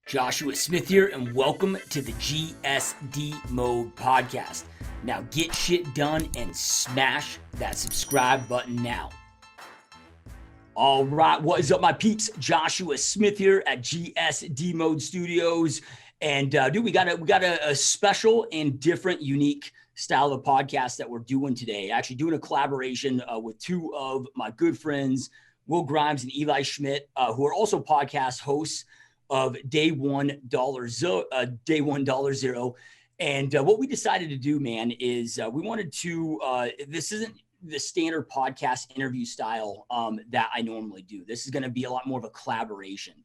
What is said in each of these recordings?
Joshua Smith here, and welcome to the GSD Mode Podcast. Now get shit done and smash that subscribe button now. All right, what is up, my peeps? Joshua Smith here at GSD Mode Studios, and dude, we got a special and different, unique style of podcast that we're doing today. Actually, doing a collaboration with two of my good friends, Grimes and Eli Schmidt, who are also podcast hosts of Day One Dollar Zero. And what we decided to do, man, is we wanted to, this isn't the standard podcast interview style that I normally do. This is going to be a lot more of a collaboration,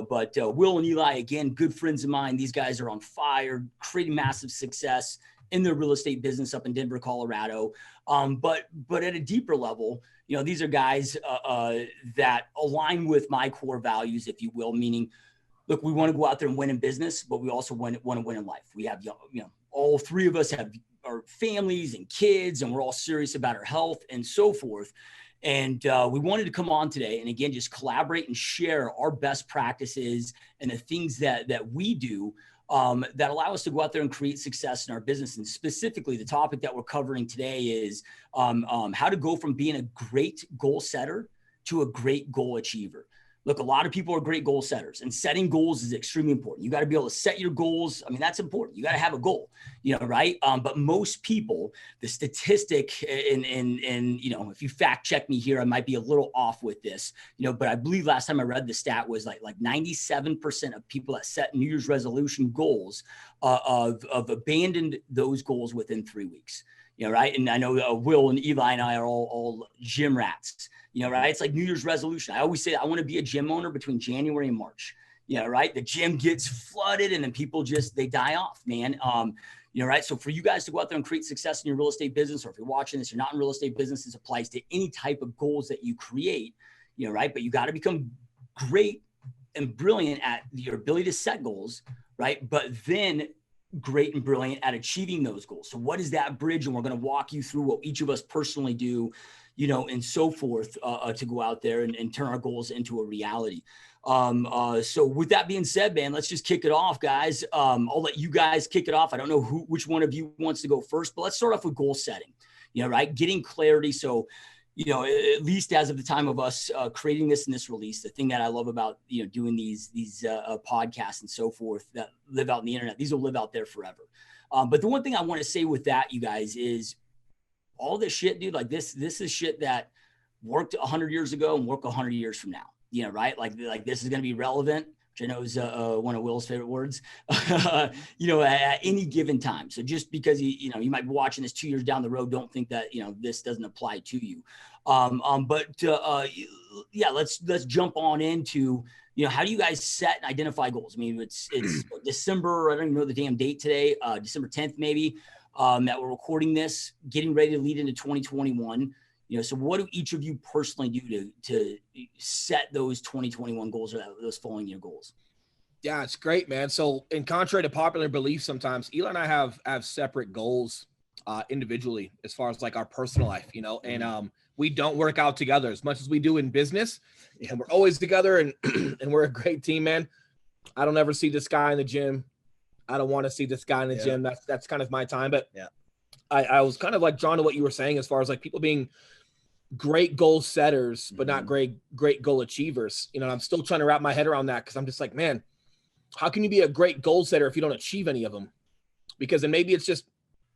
but Will and Eli, again, good friends of mine. These guys are on fire, creating massive success in their real estate business up in Denver, Colorado. But at a deeper level, these are guys that align with my core values, if you will, meaning, look, we want to go out there and win in business, but we also want to win in life. We have, all three of us have our families and kids, and we're all serious about our health and so forth. And we wanted to come on today and, again, just collaborate and share our best practices and the things that we do that allow us to go out there and create success in our business. And specifically, the topic that we're covering today is how to go from being a great goal setter to a great goal achiever. Look, a lot of people are great goal setters, and setting goals is extremely important. You got to be able to set your goals. I mean, that's important. You got to have a goal, right? But most people, the statistic, and if you fact check me here, I might be a little off with this, but I believe last time I read the stat was like 97% of people that set New Year's resolution goals of abandoned those goals within 3 weeks. Right. And I know Will and Eli and I are all gym rats, right? It's like New Year's resolution. I always say I want to be a gym owner between January and March, right? The gym gets flooded and then people they die off, man. Right. So for you guys to go out there and create success in your real estate business, or if you're watching this, you're not in real estate business, this applies to any type of goals that you create, right? But you got to become great and brilliant at your ability to set goals, right? But then great and brilliant at achieving those goals. So what is that bridge? And we're going to walk you through what each of us personally do, and so forth, to go out there and turn our goals into a reality. So with that being said, man, let's just kick it off, guys. I'll let you guys kick it off. I don't know which one of you wants to go first, but let's start off with goal setting, right? Getting clarity. So, at least as of the time of us creating this and this release, the thing that I love about, doing these podcasts and so forth that live out on the internet, these will live out there forever. But the one thing I want to say with that, you guys, is all this shit, dude, like this is shit that worked 100 years ago and work 100 years from now, right? Like this is going to be relevant, which I know is one of Will's favorite words, at any given time. So just because, you might be watching this 2 years down the road, don't think that, this doesn't apply to you. Let's jump on into, how do you guys set and identify goals? I mean, it's December, I don't even know the damn date today, December 10th, maybe, that we're recording this, getting ready to lead into 2021. So what do each of you personally do to set those 2021 goals or those following year goals? Yeah, it's great, man. So in contrary to popular belief, sometimes Eli and I have separate goals individually as far as like our personal life, and we don't work out together as much as we do in business, and we're always together and and we're a great team, man. I don't ever see this guy in the gym. I don't want to see this guy in the gym. That's kind of my time. But I was kind of like drawn to what you were saying as far as like people being great goal setters, but not great goal achievers. I'm still trying to wrap my head around that, because I'm just like, man, how can you be a great goal setter if you don't achieve any of them? Because then maybe it's just,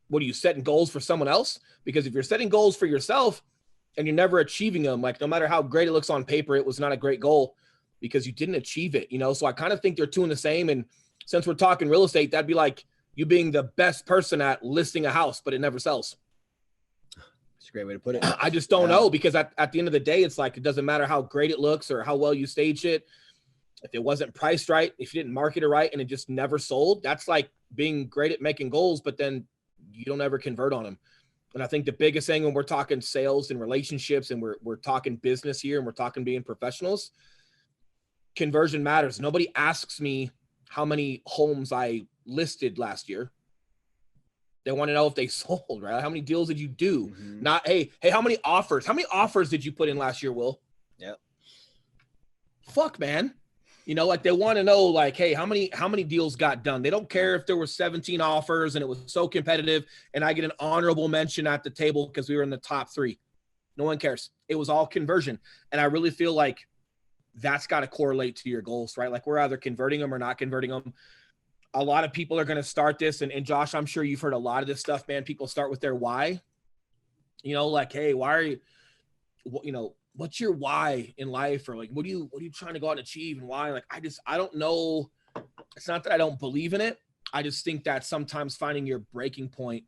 what are you setting goals for someone else? Because if you're setting goals for yourself and you're never achieving them, like no matter how great it looks on paper, it was not a great goal because you didn't achieve it, So I kind of think they're two in the same. And since we're talking real estate, that'd be like you being the best person at listing a house, but it never sells. That's a great way to put it. I just don't know, because at the end of the day, it's like, it doesn't matter how great it looks or how well you stage it. If it wasn't priced right, if you didn't market it right and it just never sold, that's like being great at making goals, but then you don't ever convert on them. And I think the biggest thing when we're talking sales and relationships and we're talking business here and we're talking being professionals, conversion matters. Nobody asks me how many homes I listed last year. They want to know if they sold, right? How many deals did you do? Not, hey, how many offers? How many offers did you put in last year, Will? Yeah. Fuck, man. You know, like they want to know, like, hey, how many deals got done? They don't care if there were 17 offers and it was so competitive and I get an honorable mention at the table because we were in the top 3. No one cares. It was all conversion. And I really feel like that's got to correlate to your goals, right? Like we're either converting them or not converting them. A lot of people are going to start this. And Josh, I'm sure you've heard a lot of this stuff, man. People start with their why, you know, like, hey, why are you, you know, what's your why in life? Or like, what are you trying to go out and achieve and why? Like, I don't know. It's not that I don't believe in it. I just think that sometimes finding your breaking point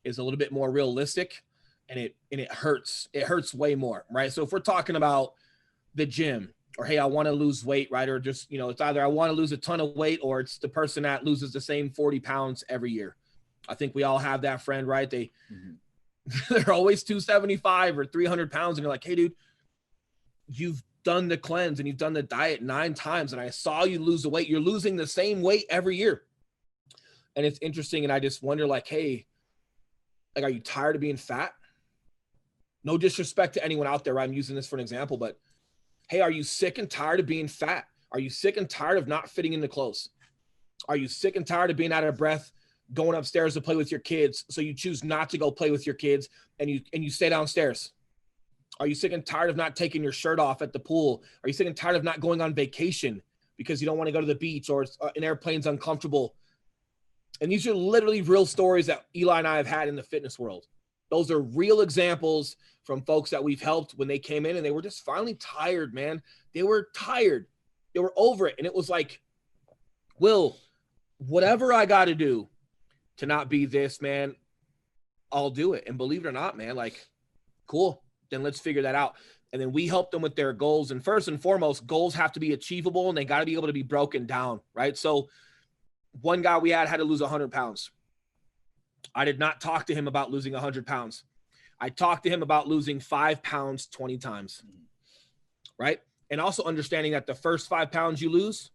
is a little bit more realistic and it hurts. It hurts way more, right? So if we're talking about the gym or, hey, I want to lose weight, right? Or just, you know, it's either I want to lose a ton of weight or it's the person that loses the same 40 pounds every year. I think we all have that friend, right? They're always 275 or 300 pounds. And you're like, hey, dude, you've done the cleanse and you've done the diet 9 times. And I saw you lose the weight. You're losing the same weight every year. And it's interesting. And I just wonder, like, hey, like, are you tired of being fat? No disrespect to anyone out there, right? I'm using this for an example, but hey, are you sick and tired of being fat? Are you sick and tired of not fitting into clothes? Are you sick and tired of being out of breath, going upstairs to play with your kids, so you choose not to go play with your kids and you stay downstairs? Are you sick and tired of not taking your shirt off at the pool? Are you sick and tired of not going on vacation because you don't want to go to the beach or an airplane's uncomfortable? And these are literally real stories that Eli and I have had in the fitness world. Those are real examples from folks that we've helped when they came in and they were just finally tired, man. They were tired. They were over it. And it was like, Will, whatever I got to do to not be this, man, I'll do it. And believe it or not, man, like, cool. Then let's figure that out. And then we help them with their goals. And first and foremost, goals have to be achievable and they got to be able to be broken down, right? So one guy we had to lose 100 pounds. I did not talk to him about losing 100 pounds. I talked to him about losing 5 pounds 20 times, right? And also understanding that the first 5 pounds you lose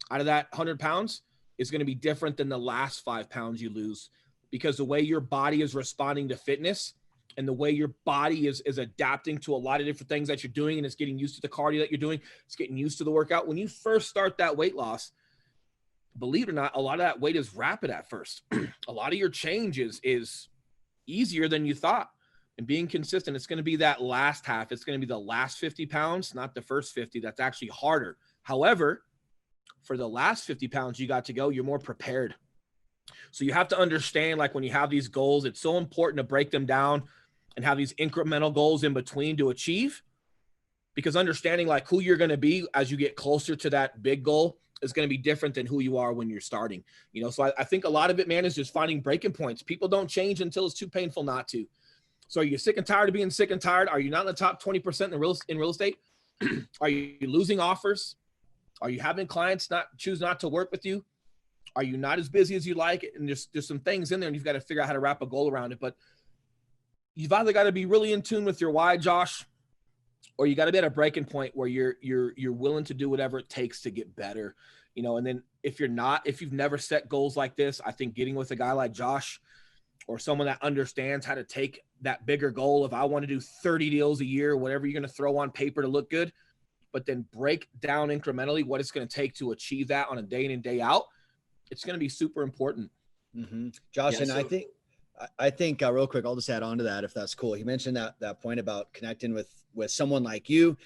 out of that 100 pounds is going to be different than the last 5 pounds you lose, because the way your body is responding to fitness and the way your body is adapting to a lot of different things that you're doing, and it's getting used to the cardio that you're doing, it's getting used to the workout. When you first start that weight loss, believe it or not, a lot of that weight is rapid at first. A lot of your change is easier than you thought. And being consistent, it's going to be that last half. It's going to be the last 50 pounds, not the first 50. That's actually harder. However, for the last 50 pounds you got to go, you're more prepared. So you have to understand, like, when you have these goals, it's so important to break them down and have these incremental goals in between to achieve, because understanding like who you're going to be as you get closer to that big goal is going to be different than who you are when you're starting, you know? So I think a lot of it, man, is just finding breaking points. People don't change until it's too painful not to. So are you sick and tired of being sick and tired? Are you not in the top 20% in real estate? Are you losing offers? Are you having clients choose not to work with you? Are you not as busy as you like? And there's some things in there and you've got to figure out how to wrap a goal around it. But you've either got to be really in tune with your why, Josh, or you got to be at a breaking point where you're willing to do whatever it takes to get better, you know. And then if you've never set goals like this, I think getting with a guy like Josh or someone that understands how to take that bigger goal, if I want to do 30 deals a year, whatever you're going to throw on paper to look good, but then break down incrementally what it's going to take to achieve that on a day in and day out, it's going to be super important. Mm-hmm. Josh, Yeah, and so, I think real quick, I'll just add on to that if that's cool. He mentioned that point about connecting with someone like you,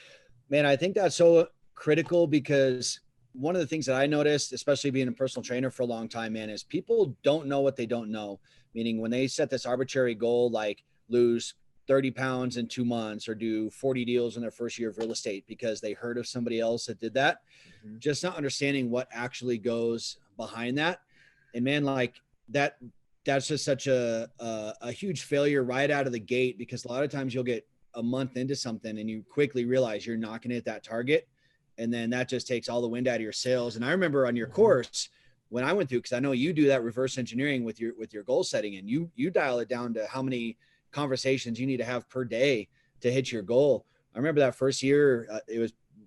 man. I think that's so critical, because one of the things that I noticed, especially being a personal trainer for a long time, man, is people don't know what they don't know. Meaning when they set this arbitrary goal, like lose 30 pounds in 2 months or do 40 deals in their first year of real estate because they heard of somebody else that did that, just not understanding what actually goes behind that. And man, like that's just such a huge failure right out of the gate, because a lot of times you'll get a month into something and you quickly realize you're not going to hit that target. And then that just takes all the wind out of your sails. And I remember on your course when I went through, because I know you do that reverse engineering with your goal setting, and you dial it down to how many conversations you need to have per day to hit your goal. I remember that first year,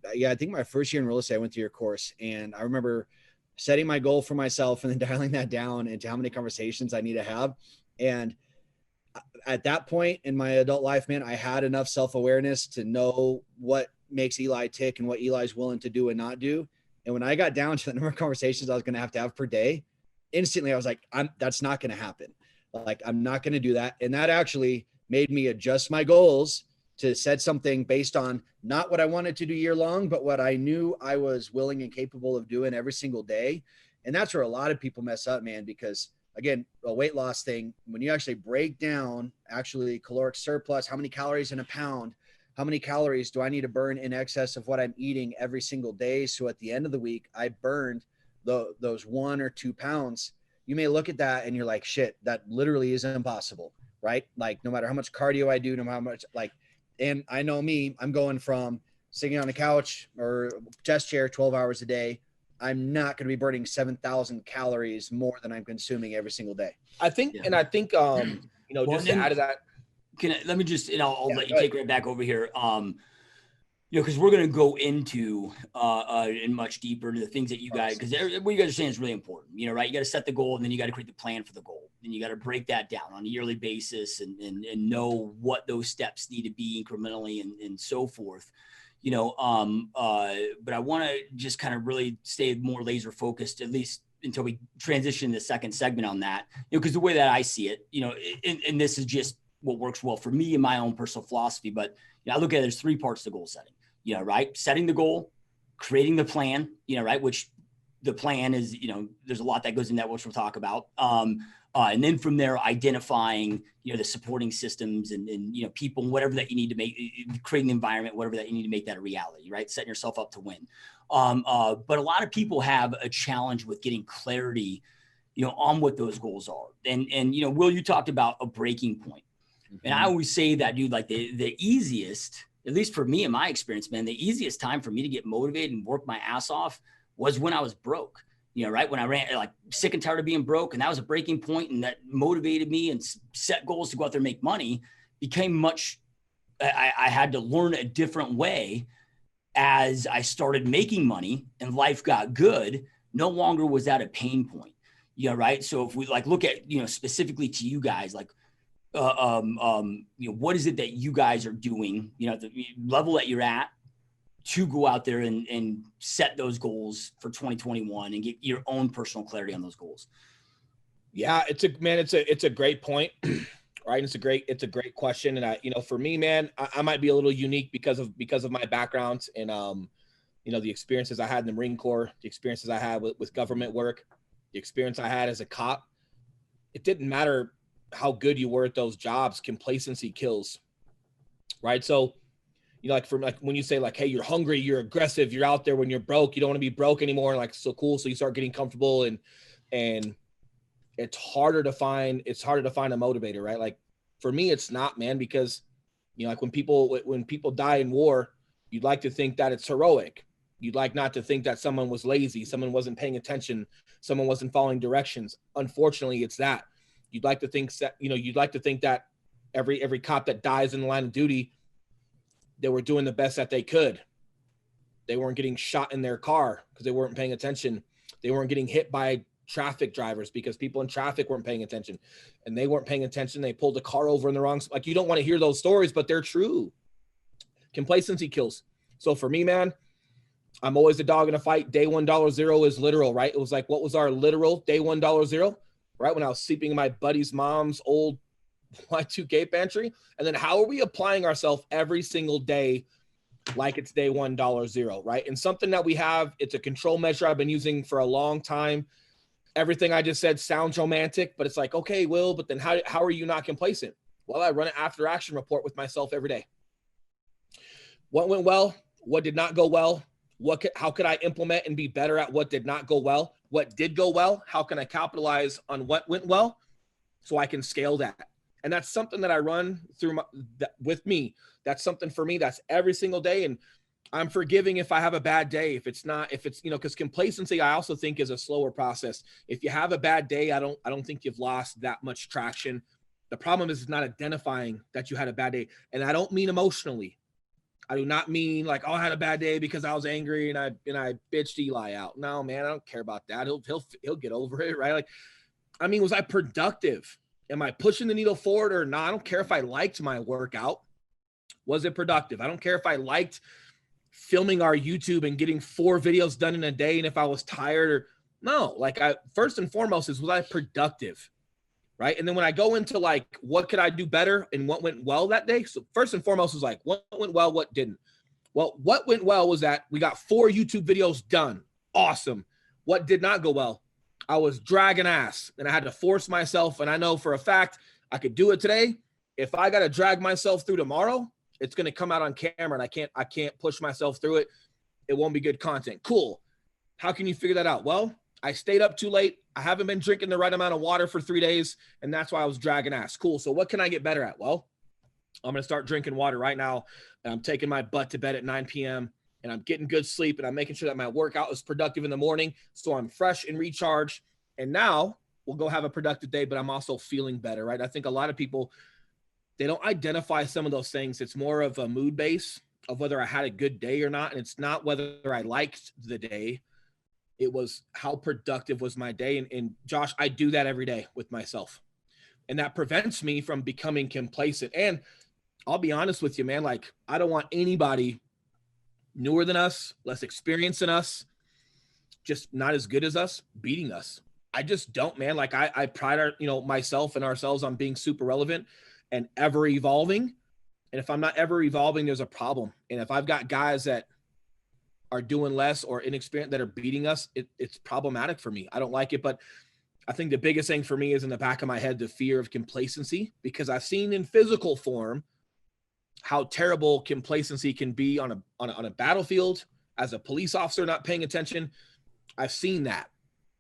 I think my first year in real estate, I went to your course, and I remember setting my goal for myself and then dialing that down into how many conversations I need to have. And at that point in my adult life, man, I had enough self-awareness to know what makes Eli tick and what Eli's willing to do and not do. And when I got down to the number of conversations I was going to have per day, instantly I was like, that's not going to happen. Like, I'm not going to do that. And that actually made me adjust my goals to set something based on not what I wanted to do year long, but what I knew I was willing and capable of doing every single day. And that's where a lot of people mess up, man, because again, a weight loss thing, when you actually break down actually caloric surplus, how many calories in a pound, how many calories do I need to burn in excess of what I'm eating every single day? So at the end of the week, I burned those 1 or 2 pounds. You may look at that and you're like, shit, that literally is impossible, right? Like, no matter how much cardio I do, no matter how much, like, and I know me, I'm going from sitting on a couch or chest chair 12 hours a day. I'm not going to be burning 7,000 calories more than I'm consuming every single day. I think, and I think, you know, well, just to add to that. Let me just, and I'll let you take right back over here. You know, because we're going to go into and much deeper into the things that you guys, because what you guys are saying is really important, you know, right? You got to set the goal, and then you got to create the plan for the goal. And you got to break that down on a yearly basis and know what those steps need to be incrementally and so forth, you know. But I want to just kind of really stay more laser focused, at least until we transition to the second segment on that, you know, because the way that I see it, you know, and this is just what works well for me and my own personal philosophy, but you know, I look at it, there's 3 parts to goal setting. You know, right? Setting the goal, creating the plan, you know, right? Which the plan is, you know, there's a lot that goes in that, which we'll talk about. And then from there, identifying, you know, the supporting systems and, you know, people, whatever that you need to make, creating the environment, whatever that you need to make that a reality, right? Setting yourself up to win. But a lot of people have a challenge with getting clarity, you know, on what those goals are. And, you know, Will, you talked about a breaking point. Mm-hmm. And I always say that, dude, like the easiest, at least for me in my experience, man, the easiest time for me to get motivated and work my ass off was when I was broke, you know, right? When I ran, like, sick and tired of being broke, and that was a breaking point, and that motivated me and set goals to go out there and make money. Became much, I had to learn a different way as I started making money and life got good. No longer was that a pain point, you know, right? So if we like look at, you know, specifically to you guys, like, you know, what is it that you guys are doing, you know, the level that you're at to go out there and set those goals for 2021 and get your own personal clarity on those goals? Yeah, it's a great point, right? It's a great question. And you know, for me, man, I might be a little unique because of my background and, you know, the experiences I had in the Marine Corps, the experiences I had with government work, the experience I had as a cop. It didn't matter how good you were at those jobs, complacency kills, right? So, you know, like when you say like, hey, you're hungry, you're aggressive, you're out there when you're broke, you don't want to be broke anymore. Like, so cool. So you start getting comfortable and it's harder to find a motivator, right? Like for me, it's not, man, because, you know, like when people die in war, you'd like to think that it's heroic. You'd like not to think that someone was lazy, someone wasn't paying attention, someone wasn't following directions. Unfortunately, it's that. You'd like to think that every cop that dies in the line of duty, they were doing the best that they could. They weren't getting shot in their car because they weren't paying attention. They weren't getting hit by traffic drivers because people in traffic weren't paying attention, and they weren't paying attention. They pulled the car over in the wrong. Like, you don't want to hear those stories, but they're true. Complacency kills. So for me, man, I'm always a dog in a fight. Day $1.0 is literal, right? It was like, what was our literal day $1.0? Right when I was sleeping in my buddy's mom's old Y2K pantry. And then how are we applying ourselves every single day like it's day $1.0, right? And something that we have, it's a control measure I've been using for a long time. Everything I just said sounds romantic, but it's like, okay, Will, but then how are you not complacent? Well, I run an after action report with myself every day. What went well? What did not go well? How could I implement and be better at what did not go well? What did go well? How can I capitalize on what went well so I can scale that? And that's something that I run through with me. That's something for me. That's every single day. And I'm forgiving if I have a bad day. If it's, you know, because complacency, I also think, is a slower process. If you have a bad day, I don't think you've lost that much traction. The problem is not identifying that you had a bad day. And I don't mean emotionally. I do not mean like, oh, I had a bad day because I was angry and I bitched Eli out. No, man, I don't care about that. He'll get over it, right? Like, I mean, was I productive? Am I pushing the needle forward or not? I don't care if I liked my workout. Was it productive? I don't care if I liked filming our YouTube and getting 4 videos done in a day. And if I was tired or no, like first and foremost was I productive? Right. And then when I go into like, what could I do better and what went well that day? So first and foremost was like, what went well, what didn't? Well, what went well was that we got 4 YouTube videos done. Awesome. What did not go well? I was dragging ass and I had to force myself. And I know for a fact I could do it today. If I got to drag myself through tomorrow, it's going to come out on camera and I can't push myself through it. It won't be good content. Cool. How can you figure that out? Well, I stayed up too late. I haven't been drinking the right amount of water for 3 days. And that's why I was dragging ass. Cool. So what can I get better at? Well, I'm going to start drinking water right now. And I'm taking my butt to bed at 9 p.m. and I'm getting good sleep and I'm making sure that my workout is productive in the morning. So I'm fresh and recharged. And now we'll go have a productive day, but I'm also feeling better, right? I think a lot of people, they don't identify some of those things. It's more of a mood base of whether I had a good day or not. And it's not whether I liked the day. It was how productive was my day. And Josh, I do that every day with myself. And that prevents me from becoming complacent. And I'll be honest with you, man, like I don't want anybody newer than us, less experienced than us, just not as good as us, beating us. I just don't, man. Like I pride myself and ourselves on being super relevant and ever evolving. And if I'm not ever evolving, there's a problem. And if I've got guys that are doing less or inexperienced that are beating us, it's problematic for me. I don't like it. But I think the biggest thing for me is in the back of my head, the fear of complacency, because I've seen in physical form how terrible complacency can be on a battlefield as a police officer not paying attention. I've seen that,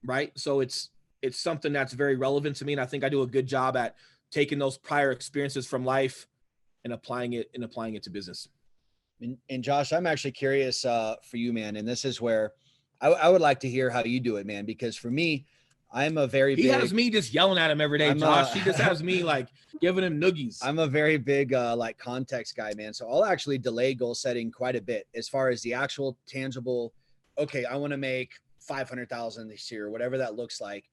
right? So it's something that's very relevant to me. And I think I do a good job at taking those prior experiences from life and applying it to business. And Josh, I'm actually curious for you, man. And this is where I would like to hear how you do it, man, because for me, I'm a very He has me just yelling at him every day, Josh. He just has me like giving him noogies. I'm a very big like context guy, man. So I'll actually delay goal setting quite a bit as far as the actual tangible, okay, I want to make 500,000 this year, whatever that looks like.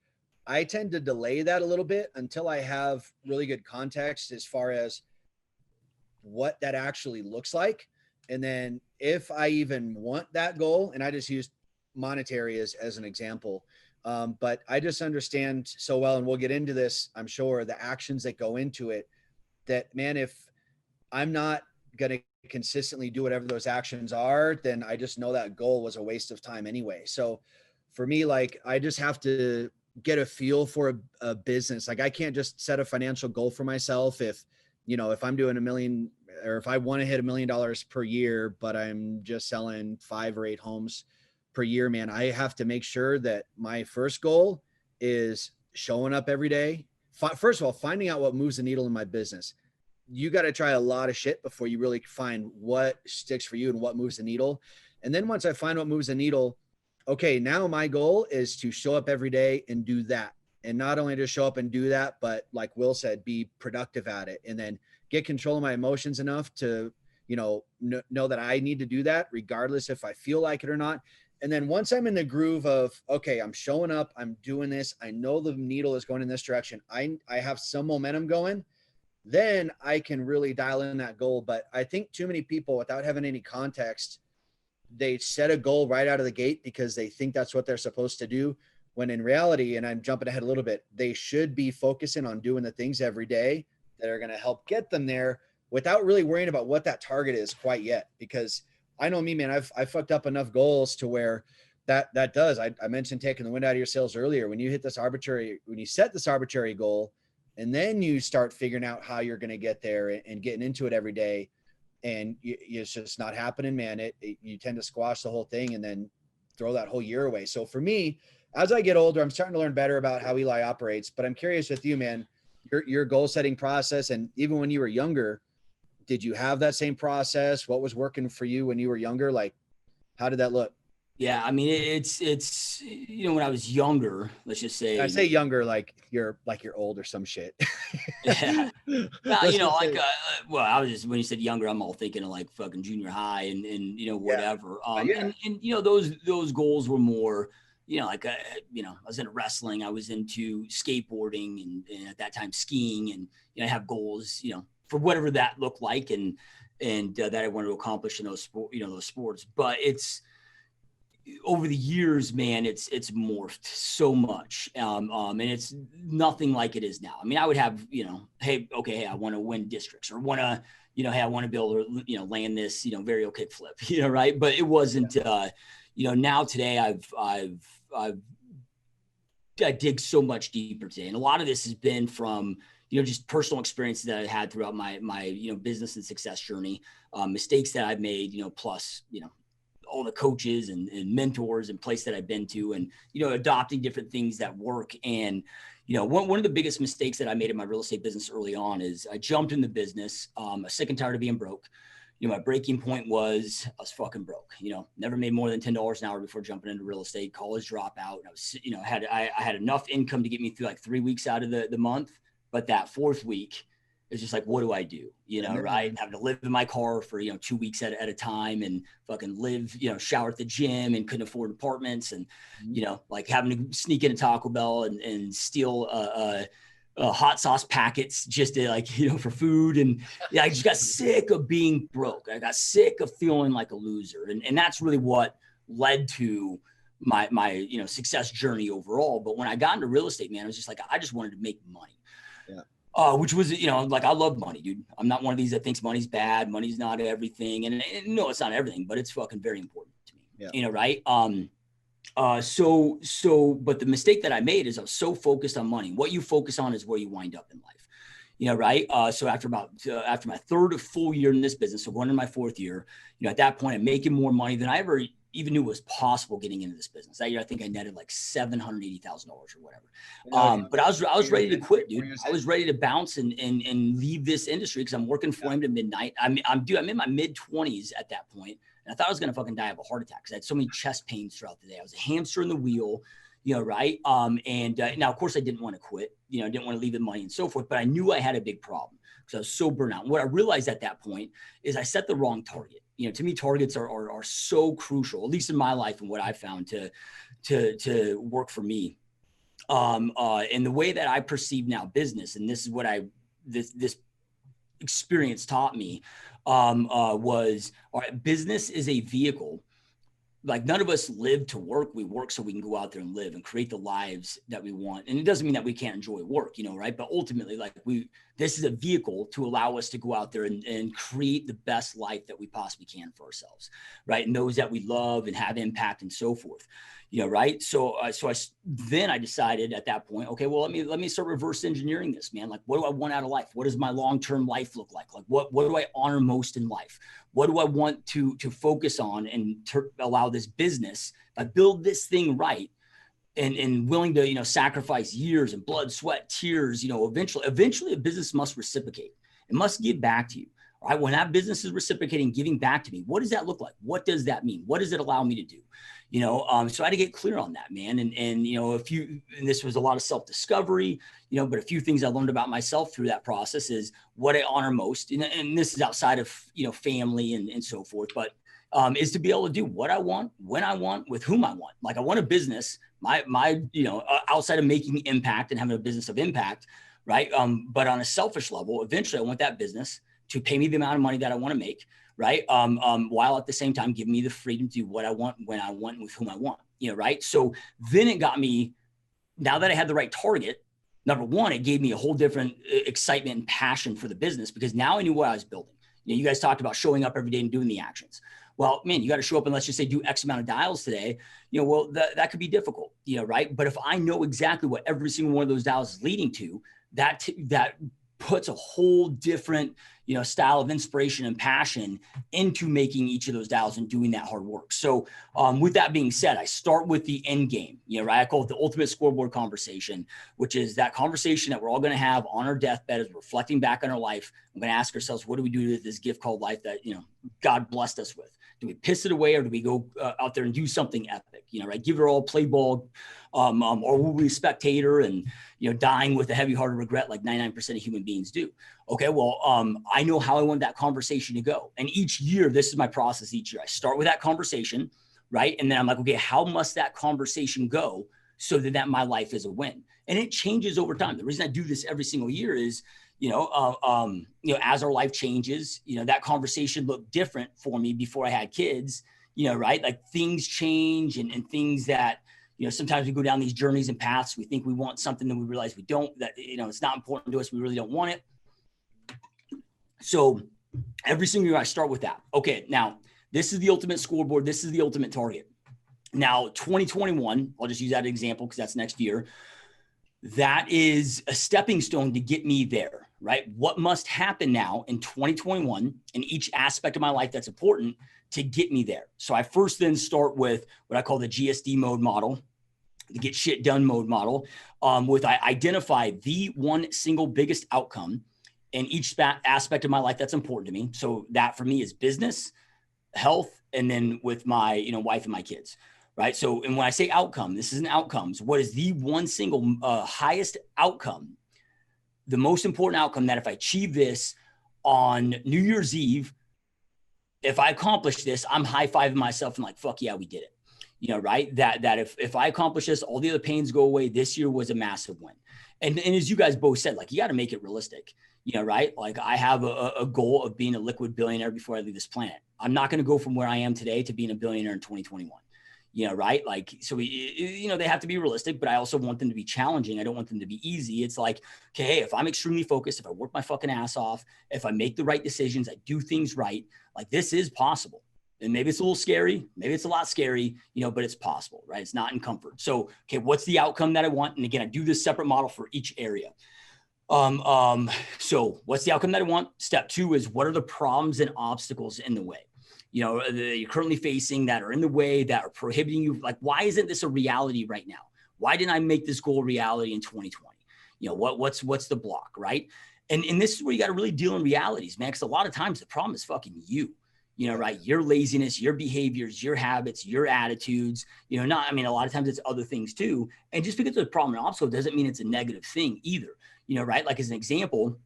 I tend to delay that a little bit until I have really good context as far as what that actually looks like. And then if I even want that goal, and I just use monetary as an example, but I just understand so well, and we'll get into this, I'm sure, the actions that go into it, that, man, if I'm not going to consistently do whatever those actions are, then I just know that goal was a waste of time anyway. So for me, like, I just have to get a feel for a business. Like, I can't just set a financial goal for myself if I'm doing $1 million, or if I want to hit $1 million per year, but I'm just selling 5 or 8 homes per year, man. I have to make sure that my first goal is showing up every day. First of all, finding out what moves the needle in my business. You got to try a lot of shit before you really find what sticks for you and what moves the needle. And then once I find what moves the needle, okay, now my goal is to show up every day and do that. And not only just show up and do that, but like Will said, be productive at it, and then get control of my emotions enough to, know that I need to do that regardless if I feel like it or not. And then once I'm in the groove of, okay, I'm showing up, I'm doing this, I know the needle is going in this direction, I have some momentum going, then I can really dial in that goal. But I think too many people, without having any context, they set a goal right out of the gate because they think that's what they're supposed to do. When in reality, and I'm jumping ahead a little bit, they should be focusing on doing the things every day that are going to help get them there without really worrying about what that target is quite yet. Because I know me, man, I've fucked up enough goals to where that does. I mentioned taking the wind out of your sails earlier. When you set this arbitrary goal, and then you start figuring out how you're going to get there and getting into it every day, and it's just not happening, man. You tend to squash the whole thing and then throw that whole year away. So for me, as I get older, I'm starting to learn better about how Eli operates. But I'm curious with you, man, your goal setting process, and even when you were younger, did you have that same process? What was working for you when you were younger? Like, how did that look? Yeah, I mean, it's when I was younger, let's just say. I say younger, like you're old or some shit. Yeah. Well, I was just, when you said younger, I'm all thinking of like fucking junior high and whatever. Yeah. And those goals were more, I was into wrestling, I was into skateboarding and at that time skiing, and I have goals, for whatever that looked like. And and that I wanted to accomplish in those those sports. But it's over the years, man, it's morphed so much. And it's nothing like it is now. I mean, I would have, hey, I want to win districts, or want to, hey, I want to be able to, land this, varial kick flip, right. But it wasn't, now today I dig so much deeper today. And a lot of this has been from, just personal experiences that I've had throughout my business and success journey, mistakes that I've made, plus, all the coaches and mentors and places that I've been to, and, adopting different things that work. And, one of the biggest mistakes that I made in my real estate business early on is I jumped in the business. I'm sick and tired of being broke. My breaking point was I was fucking broke, never made more than $10 an hour before jumping into real estate, college dropout. And I was, I had enough income to get me through like 3 weeks out of the month. But that fourth week, it's just like, what do I do? Right? Having to live in my car for, 2 weeks at a time, and fucking live, shower at the gym, and couldn't afford apartments, and, like having to sneak into Taco Bell and steal hot sauce packets just to for food. And I just got sick of being broke. I got sick of feeling like a loser. And that's really what led to my success journey overall. But when I got into real estate, man, I was just like, I just wanted to make money. Which was, I love money, dude. I'm not one of these that thinks money's bad. Money's not everything. And no, it's not everything, but it's fucking very important to me, right? But the mistake that I made is I was so focused on money. What you focus on is where you wind up in life, right? So after my third full year in this business, so going into my fourth year, at that point, I'm making more money than I ever even knew was possible getting into this business. That year, I think I netted like $780,000 or whatever. But I was ready to quit, dude. I was ready to bounce and leave this industry because I'm working for him to midnight. I'm in my mid 20s at that point, and I thought I was gonna fucking die of a heart attack because I had so many chest pains throughout the day. I was a hamster in the wheel, right? Now of course I didn't want to quit, didn't want to leave the money and so forth, but I knew I had a big problem because I was so burnt out. And what I realized at that point is I set the wrong target. To me, targets are so crucial, at least in my life and what I found to work for me. And the way that I perceive now business, and this is what this experience taught me, was, all right, business is a vehicle. Like, none of us live to work. We work so we can go out there and live and create the lives that we want. And it doesn't mean that we can't enjoy work, right? But ultimately, this is a vehicle to allow us to go out there and create the best life that we possibly can for ourselves, right? And those that we love and have impact and so forth, right? So then I decided at that point, okay, well, let me start reverse engineering this, man. Like, what do I want out of life? What does my long-term life look like? Like, what do I honor most in life? What do I want to focus on and allow this business, if I build this thing right and willing to, sacrifice years and blood, sweat, tears, eventually a business must reciprocate. It must give back to you. All right. When that business is reciprocating, giving back to me, what does that look like? What does that mean? What does it allow me to do? So I had to get clear on that, man. And this was a lot of self-discovery, but a few things I learned about myself through that process is what I honor most. And this is outside of, family and so forth, but is to be able to do what I want, when I want, with whom I want. Like, I want a business, outside of making impact and having a business of impact, right? But on a selfish level, eventually I want that business to pay me the amount of money that I want to make, right? While at the same time giving me the freedom to do what I want, when I want, and with whom I want, right? So then it got me, now that I had the right target, number one, it gave me a whole different excitement and passion for the business, because now I knew what I was building. You guys talked about showing up every day and doing the actions. Well, man, you got to show up and let's just say do X amount of dials today. Well, that could be difficult, right? But if I know exactly what every single one of those dials is leading to, that puts a whole different, style of inspiration and passion into making each of those dials and doing that hard work. So with that being said, I start with the end game, right? I call it the ultimate scoreboard conversation, which is that conversation that we're all going to have on our deathbed as we're reflecting back on our life. I'm going to ask ourselves, what do we do with this gift called life that, God blessed us with? Do we piss it away, or do we go out there and do something epic, right? Give it all, play ball, or will we spectator and, dying with a heavy heart of regret like 99% of human beings do? Okay, well, I know how I want that conversation to go. And each year, this is my process each year. I start with that conversation, right? And then I'm like, okay, how must that conversation go so that my life is a win? And it changes over time. The reason I do this every single year is, As our life changes, that conversation looked different for me before I had kids, right? Like things change and things that, sometimes we go down these journeys and paths. We think we want something that we realize we don't, that, it's not important to us. We really don't want it. So every single year I start with that. Okay. Now this is the ultimate scoreboard. This is the ultimate target. Now, 2021, I'll just use that example because that's next year. That is a stepping stone to get me there, right? What must happen now in 2021 in each aspect of my life that's important to get me there? So I first then start with what I call the GSD mode model, the get shit done mode model, with I identify the one single biggest outcome in each aspect of my life that's important to me. So that for me is business, health, and then with my wife and my kids. Right. So, and when I say outcome, this isn't outcomes. What is the one single highest outcome, the most important outcome that if I achieve this on New Year's Eve, if I accomplish this, I'm high-fiving myself and like, fuck yeah, we did it. Right. That if I accomplish this, all the other pains go away. This year was a massive win. And as you guys both said, like, you got to make it realistic, right? Like I have a goal of being a liquid billionaire before I leave this planet. I'm not going to go from where I am today to being a billionaire in 2021. Right? Like, so they have to be realistic, but I also want them to be challenging. I don't want them to be easy. It's like, okay, hey, if I'm extremely focused, if I work my fucking ass off, if I make the right decisions, I do things right, like this is possible. And maybe it's a little scary. Maybe it's a lot scary, but it's possible, right? It's not in comfort. So, okay, what's the outcome that I want? And again, I do this separate model for each area. So what's the outcome that I want? Step 2 is what are the problems and obstacles in the way? You're currently facing that are in the way, that are prohibiting you. Like, why isn't this a reality right now? Why didn't I make this goal a reality in 2020? What's the block, right? And this is where you got to really deal in realities, man. Because a lot of times the problem is fucking you, right? Your laziness, your behaviors, your habits, your attitudes, a lot of times it's other things too. And just because it's a problem and obstacle doesn't mean it's a negative thing either, right? Like as an example,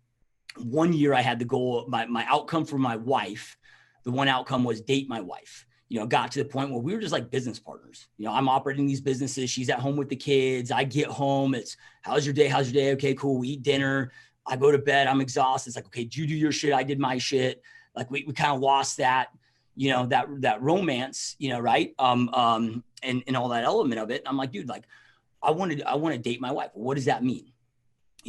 one year I had the goal, my outcome for my wife, the one outcome was date my wife. Got to the point where we were just like business partners. I'm operating these businesses. She's at home with the kids. I get home. It's how's your day? How's your day? Okay, cool. We eat dinner. I go to bed. I'm exhausted. It's like, okay, did you do your shit? I did my shit. Like we kind of lost that, that romance, right. And all that element of it. And I'm like, dude, like I want to date my wife. What does that mean?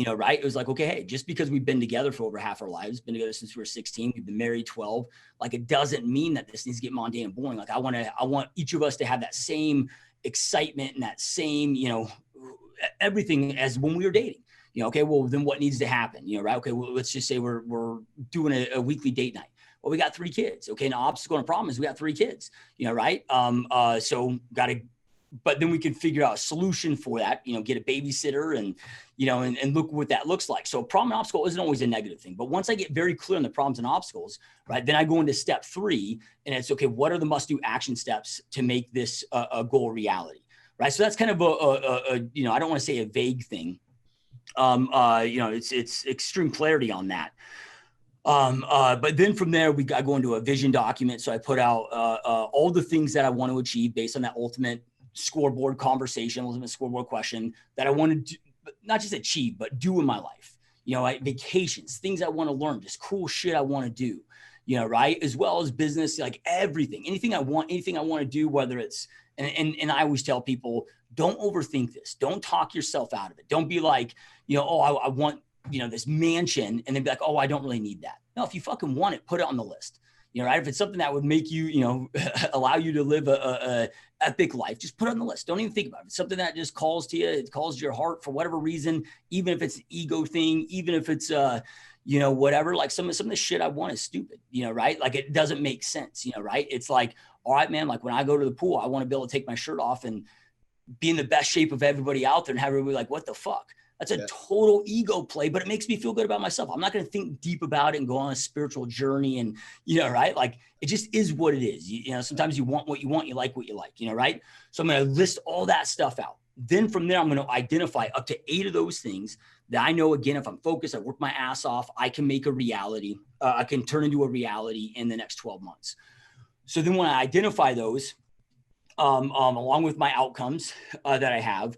Right. It was like, okay, hey, just because we've been together for over half our lives, been together since we were 16, we've been married 12, like it doesn't mean that this needs to get mundane and boring. Like I want each of us to have that same excitement and that same, everything as when we were dating, okay, well then what needs to happen, right? Okay. Well, let's just say we're doing a weekly date night. Well, we got 3 kids. Okay. An obstacle and a problem is we got 3 kids, right? But then we can figure out a solution for that, get a babysitter and look what that looks like. So a problem and obstacle isn't always a negative thing, but once I get very clear on the problems and obstacles, right, then I go into step 3 and it's okay. What are the must do action steps to make this a goal reality? Right. So that's kind of I don't want to say a vague thing. It's extreme clarity on that. But then from there, I go into a vision document. So I put out all the things that I want to achieve based on that ultimate scoreboard conversation, ultimate scoreboard question that I want to not just achieve, but do in my life, like vacations, things I want to learn, just cool shit I want to do, right. As well as business, like anything I want to do, whether it's, and I always tell people, don't overthink this. Don't talk yourself out of it. Don't be like, I want, this mansion and then be like, oh, I don't really need that. No, if you fucking want it, put it on the list. Right. If it's something that would make you, allow you to live a epic life, just put it on the list. Don't even think about it. It's something that just calls to you. It calls to your heart for whatever reason, even if it's an ego thing, even if it's, whatever, like some of the shit I want is stupid, right? Like it doesn't make sense, right? It's like, all right, man, like when I go to the pool, I want to be able to take my shirt off and be in the best shape of everybody out there and have everybody like, what the fuck? That's a total ego play, but it makes me feel good about myself. I'm not going to think deep about it and go on a spiritual journey and, right? Like it just is what it is. Sometimes you want what you want, you like what you like, right? So I'm going to list all that stuff out. Then from there, I'm going to identify up to 8 of those things that I know, again, if I'm focused, I work my ass off, I can make a reality. I can turn into a reality in the next 12 months. So then when I identify those, along with my outcomes that I have,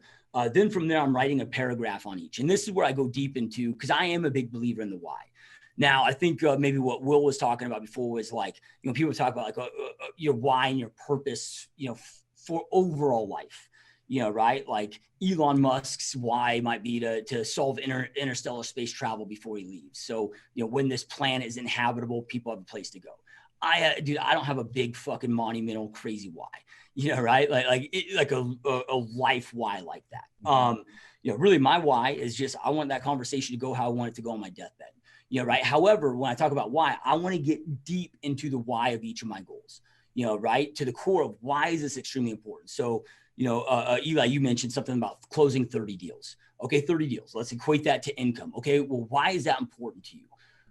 Then from there, I'm writing a paragraph on each. And this is where I go deep into, because I am a big believer in the why. Now, I think maybe what Will was talking about before was like, people talk about like your why and your purpose, for overall life, right? Like Elon Musk's why might be to solve interstellar space travel before he leaves. So, when this planet is inhabitable, people have a place to go. I don't have a big fucking monumental crazy why, right? Like a life why like that. Really my why is just, I want that conversation to go how I want it to go on my deathbed. Right. However, when I talk about why, I want to get deep into the why of each of my goals, right, to the core of why is this extremely important. So, Eli, you mentioned something about closing 30 deals. Okay, 30 deals. Let's equate that to income. Okay, well, why is that important to you?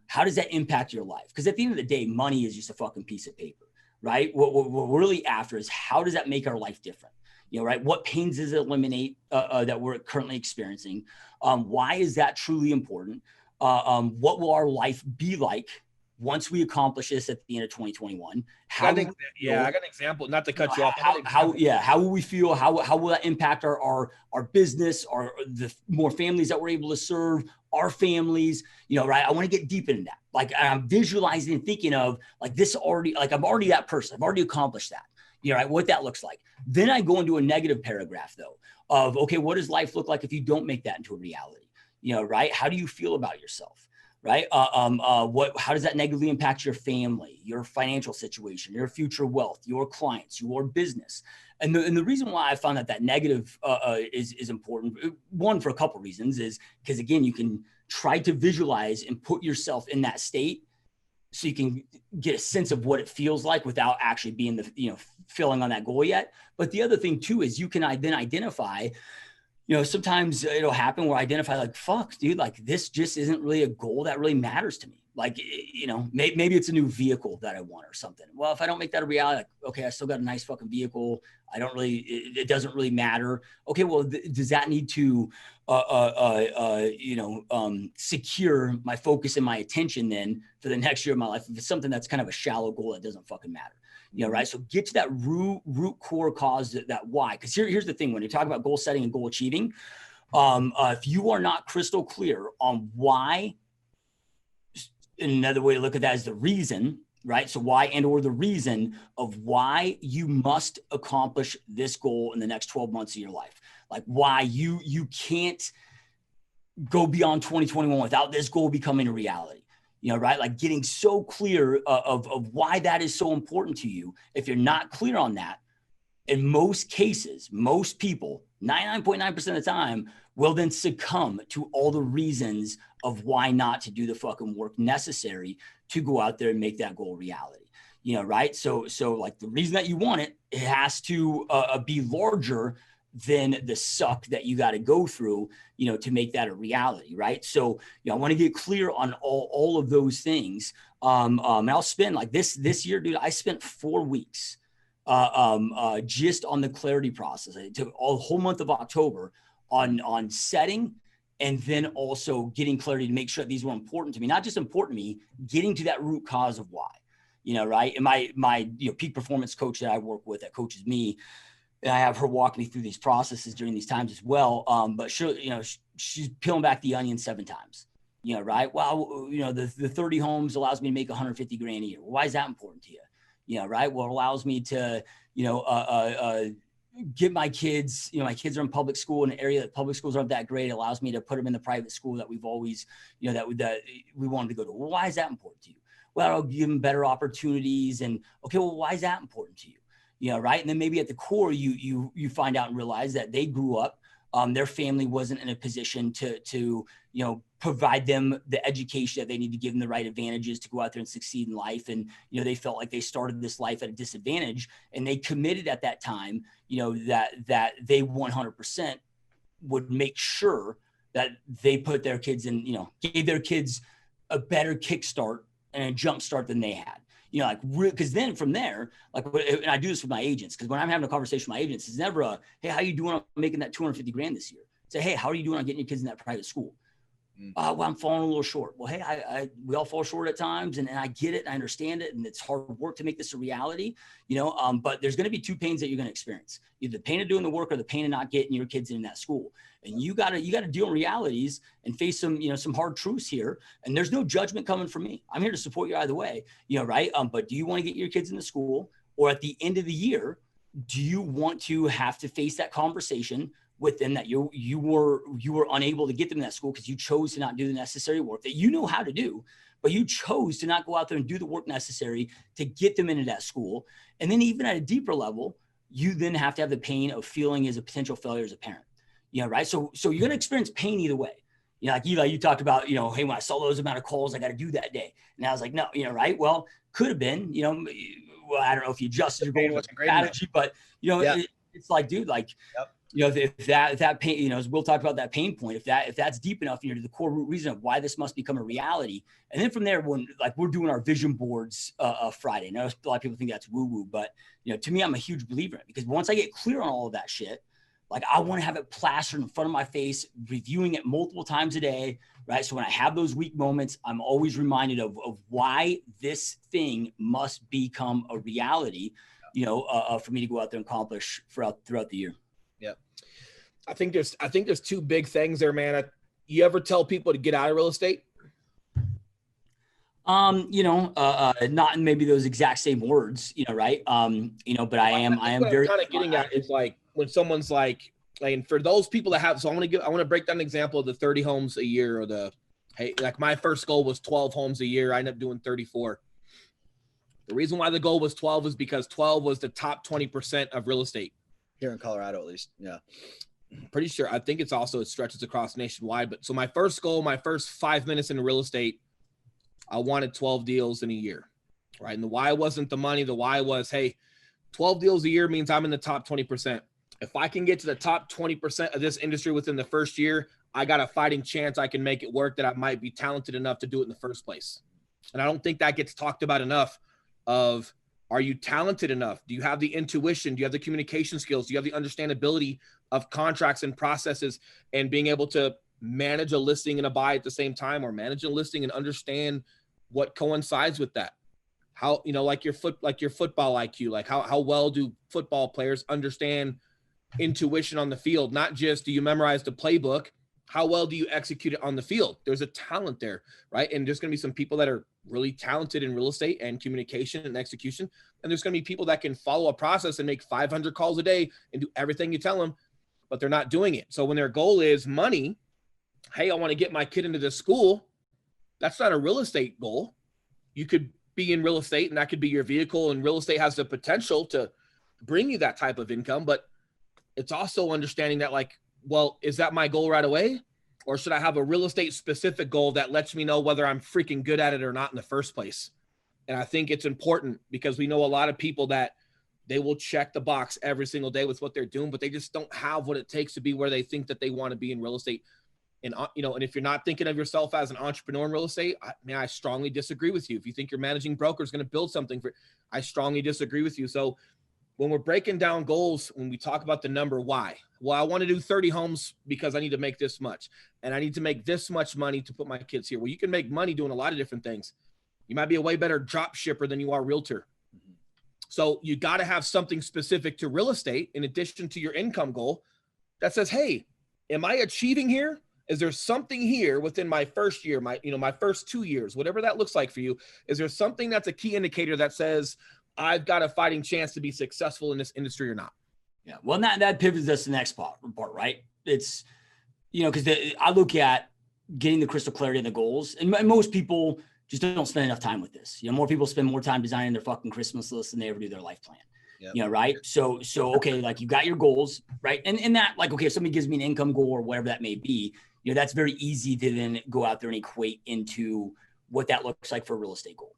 How does that impact your life? Because at the end of the day, money is just a fucking piece of paper, right? What we're really after is how does that make our life different? Right? What pains does it eliminate that we're currently experiencing? Why is that truly important? What will our life be like once we accomplish this at the end of 2021? I got an example, not to cut you off. How will we feel? How will that impact our business, the more families that we're able to serve, our families, right? I want to get deep into that. Like I'm visualizing and thinking of like this already, like I'm already that person. I've already accomplished that, right? What that looks like. Then I go into a negative paragraph though of, okay, what does life look like if you don't make that into a reality? Right? How do you feel about yourself? Right? How does that negatively impact your family, your financial situation, your future wealth, your clients, your business? And the reason why I found that negative is important, one, for a couple of reasons, is because again, you can try to visualize and put yourself in that state so you can get a sense of what it feels like without actually being filling on that goal yet. But the other thing too is you can then identify, sometimes it'll happen where I identify like, fuck, dude, like this just isn't really a goal that really matters to me. Like, maybe it's a new vehicle that I want or something. Well, if I don't make that a reality, like, okay, I still got a nice fucking vehicle. It doesn't really matter. Okay, well, does that need to, secure my focus and my attention then for the next year of my life? If it's something that's kind of a shallow goal that doesn't fucking matter. Right. So get to that root core cause, that why. Because here's the thing, when you talk about goal setting and goal achieving, if you are not crystal clear on why, another way to look at that is the reason, right? So why and or the reason of why you must accomplish this goal in the next 12 months of your life. Like why you can't go beyond 2021 without this goal becoming a reality. Right? Like getting so clear of why that is so important to you. If you're not clear on that, in most cases, most people, 99.9% of the time, will then succumb to all the reasons of why not to do the fucking work necessary to go out there and make that goal reality. Right? So like the reason that you want it, it has to be larger than the suck that you got to go through, to make that a reality. Right. So, I want to get clear on all of those things. And I'll spend like this year, dude, I spent 4 weeks just on the clarity process. I took a whole month of October on setting and then also getting clarity to make sure that these were important to me, not just important to me, getting to that root cause of why, right. And my peak performance coach that I work with that coaches me, and I have her walk me through these processes during these times as well. But she's peeling back the onion 7 times, right? Well, the 30 homes allows me to make 150 grand a year. Well, why is that important to you? Right? Well, it allows me to, get my kids, my kids are in public school in an area that public schools aren't that great. It allows me to put them in the private school that we've always, that we wanted to go to. Well, why is that important to you? Well, I'll give them better opportunities. And okay, well, why is that important to you? Right. And then maybe at the core, you find out and realize that they grew up, their family wasn't in a position to provide them the education that they need to give them the right advantages to go out there and succeed in life. And, they felt like they started this life at a disadvantage, and they committed at that time, that they 100% would make sure that they put their kids in, gave their kids a better kickstart and a jump start than they had. Because then from there, and I do this with my agents, because when I'm having a conversation with my agents, it's never hey, how you doing on making that 250 grand this year? Say, hey, how are you doing on getting your kids in that private school? Well, I'm falling a little short. Well, hey, we all fall short at times, and I get it. And I understand it. And it's hard work to make this a reality, but there's going to be two pains that you're going to experience: either the pain of doing the work or the pain of not getting your kids in that school. And you got to deal in realities and face some hard truths here. And there's no judgment coming from me. I'm here to support you either way, right? But do you want to get your kids into school, or at the end of the year, do you want to have to face that conversation with them that you were unable to get them in that school because you chose to not do the necessary work that you know how to do, but you chose to not go out there and do the work necessary to get them into that school. And then even at a deeper level, you then have to have the pain of feeling as a potential failure as a parent, right? So you're going to experience pain either way. Like Eli, you talked about, hey, when I saw those amount of calls, I got to do that day. And I was like, no, right? Well, could have been, well, I don't know if you adjusted your goal strategy, but it's like, dude, like, yep. If that pain, as Will talked about that pain point, if that's deep enough, to the core root reason of why this must become a reality. And then from there, when we're doing our vision boards Friday, now a lot of people think that's woo woo, but to me, I'm a huge believer in it, because once I get clear on all of that shit, I want to have it plastered in front of my face, reviewing it multiple times a day, right? So when I have those weak moments, I'm always reminded of why this thing must become a reality, for me to go out there and accomplish throughout the year. Yeah. I think there's two big things there, man. You ever tell people to get out of real estate? Not in maybe those exact same words, right? But I am very kind of getting at is like when someone's like for those people that have, so I want to break down an example of the 30 homes a year, or my first goal was 12 homes a year. I ended up doing 34. The reason why the goal was 12 is because 12 was the top 20% of real estate. Here in Colorado, at least. Yeah. Pretty sure. I think it stretches across nationwide. But so my first goal, my first 5 minutes in real estate, I wanted 12 deals in a year, right? And the why wasn't the money. The why was, hey, 12 deals a year means I'm in the top 20%. If I can get to the top 20% of this industry within the first year, I got a fighting chance I can make it work, that I might be talented enough to do it in the first place. And I don't think that gets talked about enough of, are you talented enough? Do you have the intuition? Do you have the communication skills? Do you have the understandability of contracts and processes, and being able to manage a listing and a buy at the same time, or manage a listing and understand what coincides with that? How, like your football IQ, like how well do football players understand intuition on the field? Not just do you memorize the playbook, how well do you execute it on the field? There's a talent there, right? And there's going to be some people that are really talented in real estate and communication and execution. And there's going to be people that can follow a process and make 500 calls a day and do everything you tell them, but they're not doing it. So when their goal is money, hey, I want to get my kid into this school, that's not a real estate goal. You could be in real estate and that could be your vehicle, and real estate has the potential to bring you that type of income, but it's also understanding that, like, well, is that my goal right away? Or should I have a real estate specific goal that lets me know whether I'm freaking good at it or not in the first place? And I think it's important, because we know a lot of people that they will check the box every single day with what they're doing, but they just don't have what it takes to be where they think that they want to be in real estate. And, and if you're not thinking of yourself as an entrepreneur in real estate, I strongly disagree with you. If you think your managing broker is going to build something I strongly disagree with you. So when we're breaking down goals, when we talk about the number, why? Well, I want to do 30 homes because I need to make this much, and I need to make this much money to put my kids here. Well, you can make money doing a lot of different things. You might be a way better drop shipper than you are realtor. Mm-hmm. So you got to have something specific to real estate in addition to your income goal that says, hey, am I achieving here? Is there something here within my first year, my first 2 years, whatever that looks like for you? Is there something that's a key indicator that says I've got a fighting chance to be successful in this industry or not? Yeah. Well, that pivots us to the next part, right? It's, because I look at getting the crystal clarity of the goals, and most people just don't spend enough time with this. More people spend more time designing their fucking Christmas list than they ever do their life plan. Yep. Right. So, okay. Like, you got your goals, right? And that, like, okay, if somebody gives me an income goal or whatever that may be, that's very easy to then go out there and equate into what that looks like for a real estate goal.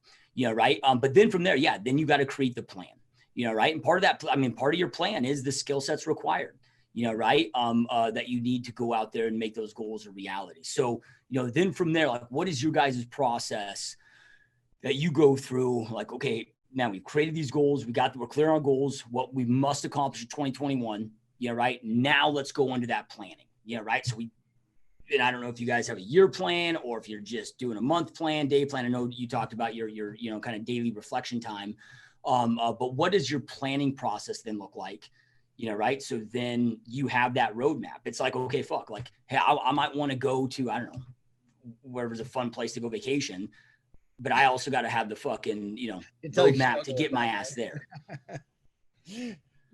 Right. But then from there, then you got to create the plan, right. And part of your plan is the skill sets required, right. That you need to go out there and make those goals a reality. So, then from there, like, what is your guys' process that you go through? Like, okay, now we've created these goals. We're clear on goals, what we must accomplish in 2021. Right. Now let's go into that planning. Right. So and I don't know if you guys have a year plan or if you're just doing a month plan, day plan. I know you talked about your, you know, kind of daily reflection time. But what does your planning process then look like? You know, right. So then you have that roadmap. It's like, okay, fuck, like, hey, I might want to go to, I don't know, wherever's a fun place to go vacation, but I also got to have the fucking, you know, roadmap to get my ass there.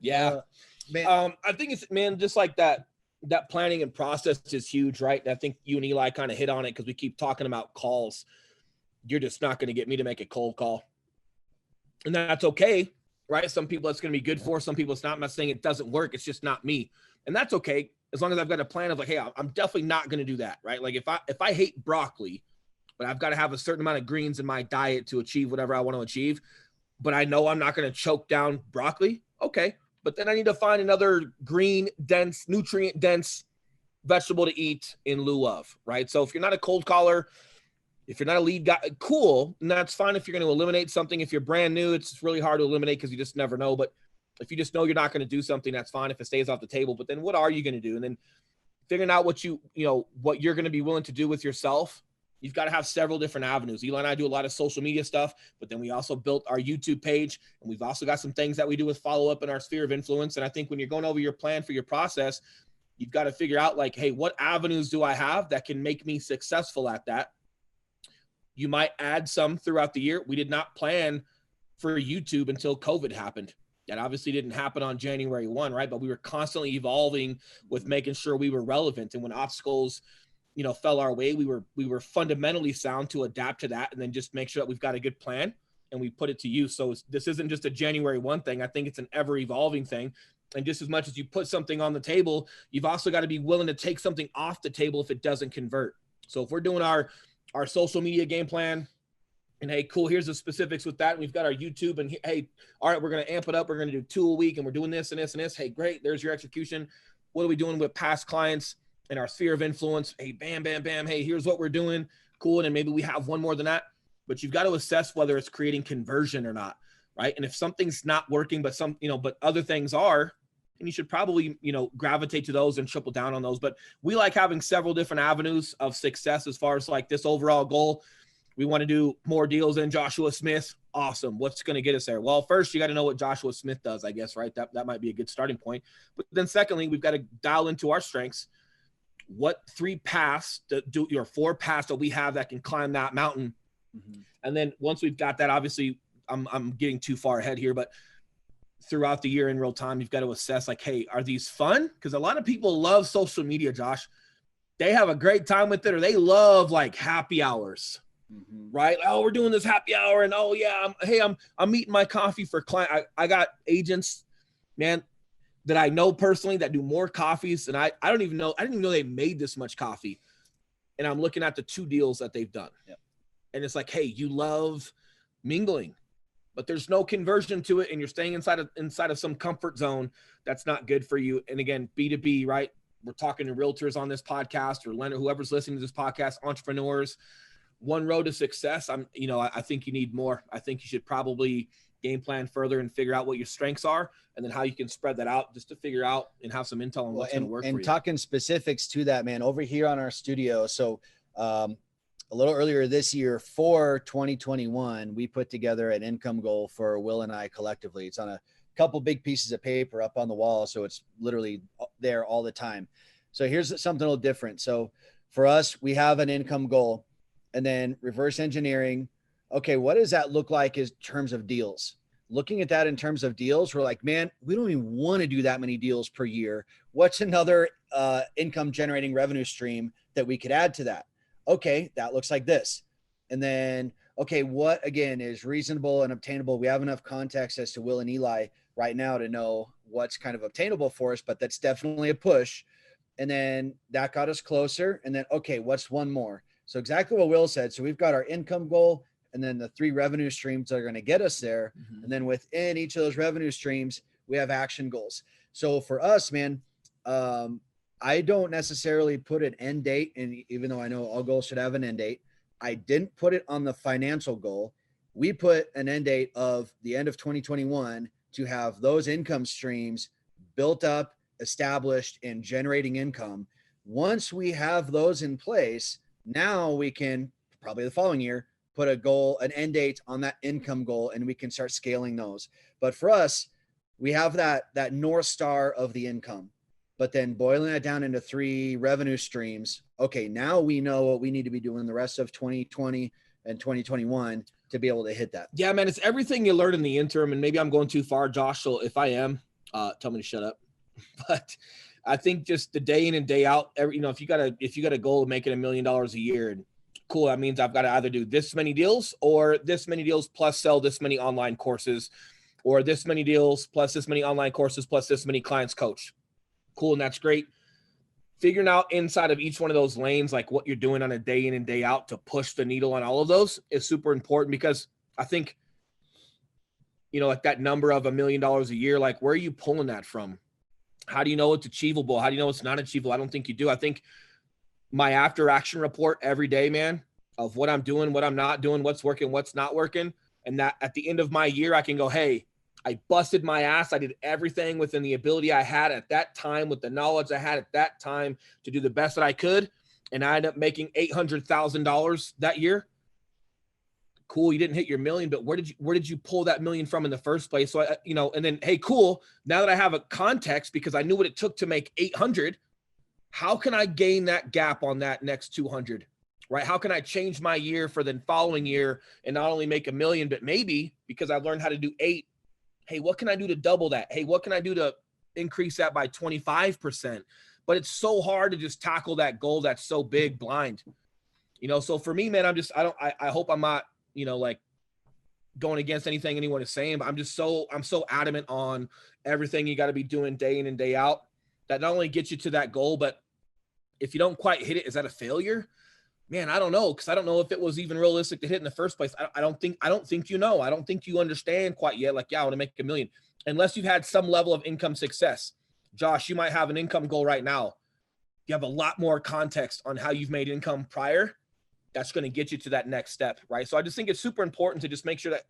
Yeah. Man. I think it's, man, just like that planning and process is huge, right? And I think you and Eli kind of hit on it because we keep talking about calls. You're just not going to get me to make a cold call. And that's okay, right? Some people it's going to be good for, some people it's not. I'm not saying it doesn't work. It's just not me. And that's okay. As long as I've got a plan of like, hey, I'm definitely not going to do that, right? Like if I hate broccoli, but I've got to have a certain amount of greens in my diet to achieve whatever I want to achieve, but I know I'm not going to choke down broccoli. Okay. But then I need to find another green, dense, nutrient dense vegetable to eat in lieu of, right? So if you're not a cold caller, if you're not a lead guy, cool. And that's fine if you're going to eliminate something. If you're brand new, it's really hard to eliminate because you just never know. But if you just know you're not going to do something, that's fine if it stays off the table. But then what are you going to do? And then figuring out what what you're going to be willing to do with yourself. You've got to have several different avenues. Eli and I do a lot of social media stuff, but then we also built our YouTube page, and we've also got some things that we do with follow-up in our sphere of influence. And I think when you're going over your plan for your process, you've got to figure out like, hey, what avenues do I have that can make me successful at that? You might add some throughout the year. We did not plan for YouTube until COVID happened. That obviously didn't happen on January 1, right? But we were constantly evolving with making sure we were relevant. And when obstacles fell our way, we were fundamentally sound to adapt to that and then just make sure that we've got a good plan and we put it to use. So this isn't just a January 1 thing. I think it's an ever evolving thing. And just as much as you put something on the table, you've also got to be willing to take something off the table if it doesn't convert. So if we're doing our social media game plan and hey, cool, here's the specifics with that. And we've got our YouTube and hey, all right, we're going to amp it up. We're going to do 2 a week and we're doing this and this and this. Hey, great. There's your execution. What are we doing with past clients? In our sphere of influence? Hey, bam, bam, bam. Hey, here's what we're doing. Cool. And then maybe we have one more than that, but you've got to assess whether it's creating conversion or not. Right. And if something's not working, but but other things are, then you should probably, gravitate to those and triple down on those. But we like having several different avenues of success as far as like this overall goal. We want to do more deals than Joshua Smith. Awesome. What's going to get us there? Well, first you got to know what Joshua Smith does, I guess, right? That might be a good starting point. But then secondly, we've got to dial into our strengths. What 4 paths that we have that can climb that mountain. Mm-hmm. And then once we've got that, obviously I'm getting too far ahead here, but throughout the year in real time, you've got to assess like, hey, are these fun? Because a lot of people love social media, Josh. They have a great time with it, or they love like happy hours, mm-hmm. right? Oh, we're doing this happy hour. And oh yeah, I'm eating my coffee for client. I got agents, man, that I know personally that do more coffees. And I didn't even know they made this much coffee. And I'm looking at the 2 deals that they've done. Yep. And it's like, hey, you love mingling, but there's no conversion to it. And you're staying inside of some comfort zone. That's not good for you. And again, B2B, right? We're talking to realtors on this podcast or lender, whoever's listening to this podcast, entrepreneurs, one road to success. I think you need more. I think you should probably game plan further and figure out what your strengths are and then how you can spread that out just to figure out and have some intel on what's going to work for you. And talking specifics to that, man, over here on our studio. So a little earlier this year for 2021, we put together an income goal for Will and I collectively. It's on a couple big pieces of paper up on the wall. So it's literally there all the time. So here's something a little different. So for us, we have an income goal and then reverse engineering. Okay, what does that look like in terms of deals? Looking at that in terms of deals, we're like, man, we don't even want to do that many deals per year. What's another income generating revenue stream that we could add to that? Okay, that looks like this. And then, okay, what again is reasonable and obtainable? We have enough context as to Will and Eli right now to know what's kind of obtainable for us, but that's definitely a push. And then that got us closer. And then, okay, what's one more? So exactly what Will said. So we've got our income goal and then the 3 revenue streams that are going to get us there. Mm-hmm. And then within each of those revenue streams, we have action goals. So for us, man, I don't necessarily put an end date. And even though I know all goals should have an end date, I didn't put it on the financial goal. We put an end date of the end of 2021 to have those income streams built up, established, and generating income Once we have those in place, now we can probably the following year put a goal, an end date on that income goal, and we can start scaling those. But for us, we have that North Star of the income, but then boiling that down into 3 revenue streams. Okay, now we know what we need to be doing the rest of 2020 and 2021 to be able to hit that. Yeah, man, it's everything you learn in the interim. And maybe I'm going too far, Josh. So if I am, tell me to shut up. But I think just the day in and day out, if you got a goal of making $1 million a year, and cool, that means I've got to either do this many deals or this many deals plus sell this many online courses, or this many deals plus this many online courses plus this many clients coach. Cool, and that's great. Figuring out inside of each one of those lanes, like what you're doing on a day in and day out to push the needle on all of those is super important, because I think, like that number of $1 million a year, like where are you pulling that from? How do you know it's achievable? How do you know it's not achievable? I don't think you do. I think my after action report every day, man, of what I'm doing, what I'm not doing, what's working, what's not working. And that at the end of my year, I can go, hey, I busted my ass. I did everything within the ability I had at that time, with the knowledge I had at that time, to do the best that I could. And I ended up making $800,000 that year. Cool. You didn't hit your million, but where did you pull that million from in the first place? So and then, hey, cool. Now that I have a context, because I knew what it took to make 800, how can I gain that gap on that next 200, right? How can I change my year for the following year and not only make $1 million, but maybe because I've learned how to do 8, hey, what can I do to double that? Hey, what can I do to increase that by 25%? But it's so hard to just tackle that goal that's so big blind, So for me, man, I hope I'm not, like going against anything anyone is saying, but I'm so adamant on everything you got to be doing day in and day out that not only gets you to that goal, but if you don't quite hit it, is that a failure? Man, I don't know, because I don't know if it was even realistic to hit in the first place. I don't think I don't think you understand quite yet. Like, yeah, I want to make $1 million, unless you've had some level of income success. Josh, you might have an income goal right now. You have a lot more context on how you've made income prior. That's going to get you to that next step, right? So I just think it's super important to just make sure that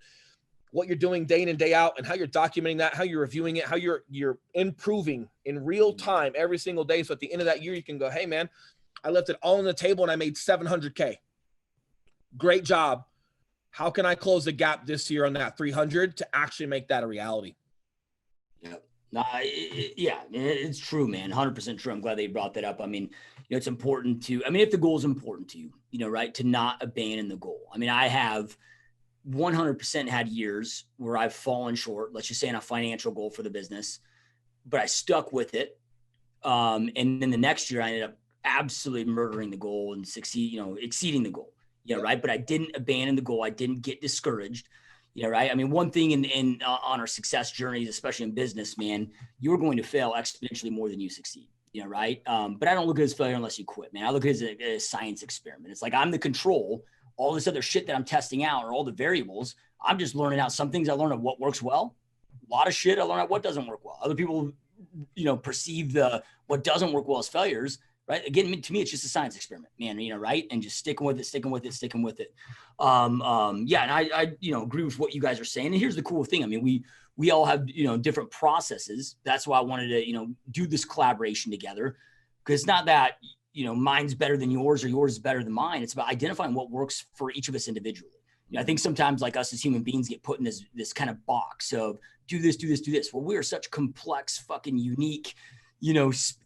what you're doing day in and day out, and how you're documenting that, how you're reviewing it, how you're improving in real time every single day. So at the end of that year, you can go, hey, man, I left it all on the table and I made $700K. Great job. How can I close the gap this year on that 300 to actually make that a reality? Yeah. Yeah, it's true, man. 100% true. I'm glad that you brought that up. I mean, it's important if the goal is important to you, right, to not abandon the goal. I mean, I have 100% had years where I've fallen short, let's just say on a financial goal for the business, but I stuck with it. And then the next year I ended up absolutely murdering the goal and exceeding the goal, right. But I didn't abandon the goal. I didn't get discouraged, right. I mean, one thing in on our success journeys, especially in business, man, you're going to fail exponentially more than you succeed, right. But I don't look at it as failure unless you quit, man. I look at it as a science experiment. It's like I'm the control. All this other shit that I'm testing out, or all the variables, I'm just learning out. Some things I learn of what works well. A lot of shit I learn out what doesn't work well. Other people, perceive what doesn't work well as failures, right? Again, to me, it's just a science experiment, man, right? And just sticking with it. Yeah. And I agree with what you guys are saying. And here's the cool thing. I mean, we all have, different processes. That's why I wanted to, do this collaboration together, because it's not that, mine's better than yours or yours is better than mine. It's about identifying what works for each of us individually. I think sometimes, like, us as human beings get put in this kind of box of do this. Well, we are such complex, fucking unique, this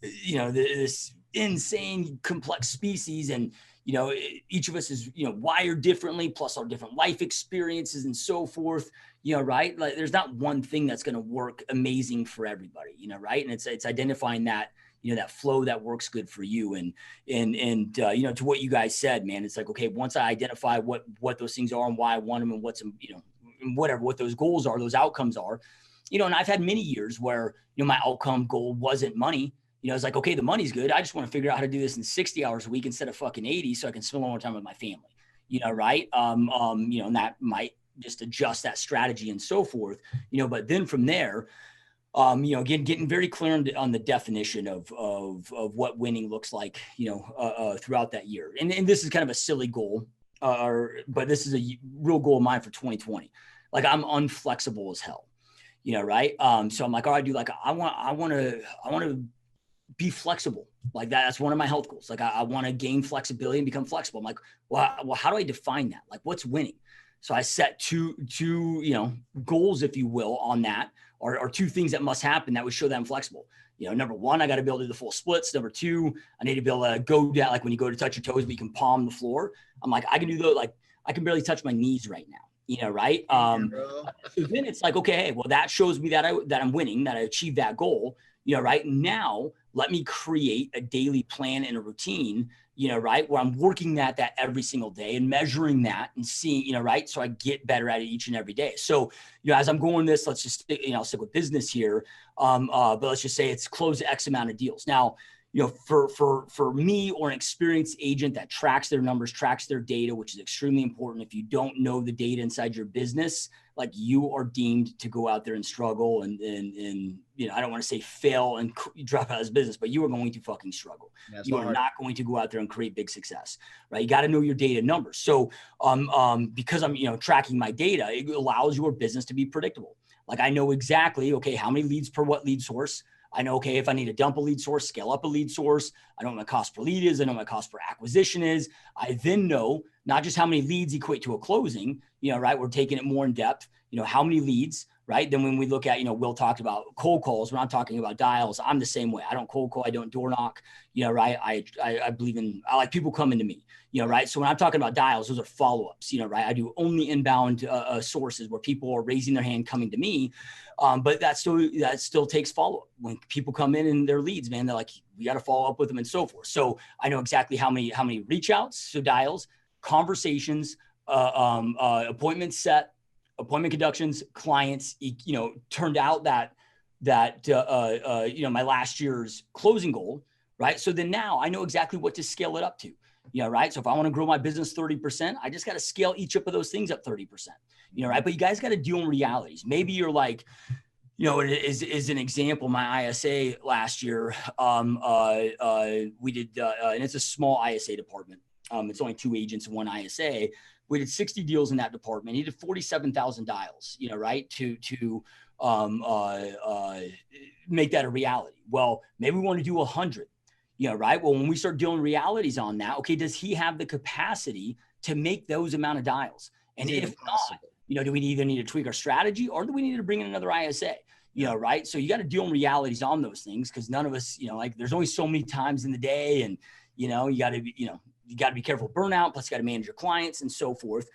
insane complex species. And, each of us is, wired differently, plus our different life experiences and so forth, right? Like, there's not one thing that's going to work amazing for everybody, right? And it's identifying that, that flow that works good for you. And to what you guys said, man, it's like, okay, once I identify what those things are and why I want them and what's, what those goals are, those outcomes are, and I've had many years where, my outcome goal wasn't money. It's like, okay, the money's good. I just want to figure out how to do this in 60 hours a week instead of fucking 80, so I can spend more time with my family, right. And that might just adjust that strategy and so forth, but then from there, again, getting very clear on the definition of what winning looks like, throughout that year. And this is kind of a silly goal, but this is a real goal of mine for 2020. Like, I'm unflexible as hell, right? So I'm like, all right, dude, like, I want to be flexible. Like that's one of my health goals. Like I want to gain flexibility and become flexible. I'm like, well, how do I define that? Like what's winning? So I set two, goals, if you will, on that, or two things that must happen that would show that I'm flexible. Number one, I got to be able to do the full splits. Number two, I need to be able to go down, like when you go to touch your toes, but you can palm the floor. I'm like, I can do those. Like I can barely touch my knees right now, right? So then it's like, okay, hey, well, that shows me that I'm winning, that I achieved that goal, right? Now let me create a daily plan and a routine, right, where I'm working that every single day and measuring that and seeing, right, so I get better at it each and every day. So, as I'm going this, let's just, I'll stick with business here, but let's just say it's close X amount of deals. Now, for me or an experienced agent that tracks their numbers, tracks their data, which is extremely important. If you don't know the data inside your business, like you are deemed to go out there and struggle and I don't want to say fail and drop out of business, but you are going to fucking struggle. You are not going to go out there and create big success, right? You got to know your data numbers. So, because I'm, tracking my data, it allows your business to be predictable. Like I know exactly, okay, how many leads per what lead source. I know, okay, if I need to dump a lead source, scale up a lead source, I know what my cost per lead is. I know what my cost per acquisition is. I then know not just how many leads equate to a closing, right? We're taking it more in depth, how many leads, right? Then when we look at, Will talked about cold calls, we're not talking about dials. I'm the same way. I don't cold call. I don't door knock, right? I believe I like people coming to me, right? So when I'm talking about dials, those are follow-ups, right? I do only inbound sources where people are raising their hand coming to me. But that still takes follow-up. When people come in and their leads, man, they're like, we got to follow up with them and so forth. So I know exactly how many reach outs, so dials, conversations, appointments set, appointment conductions, clients, turned out that my last year's closing goal, right? So then now I know exactly what to scale it up to, right? So if I want to grow my business 30%, I just got to scale each of those things up 30%, right? But you guys got to deal in realities. Maybe you're like, is an example, my ISA last year, we did, and it's a small ISA department. It's only 2 agents and 1 ISA. We did 60 deals in that department. He did 47,000 dials, right? To make that a reality. Well, maybe we want to do 100, right? Well, when we start doing realities on that, okay, does he have the capacity to make those amount of dials? And if not, do we either need to tweak our strategy or do we need to bring in another ISA? Right? So you got to deal in realities on those things because none of us, like there's only so many times in the day and, you got to be, you got to be careful of burnout, plus you got to manage your clients and so forth,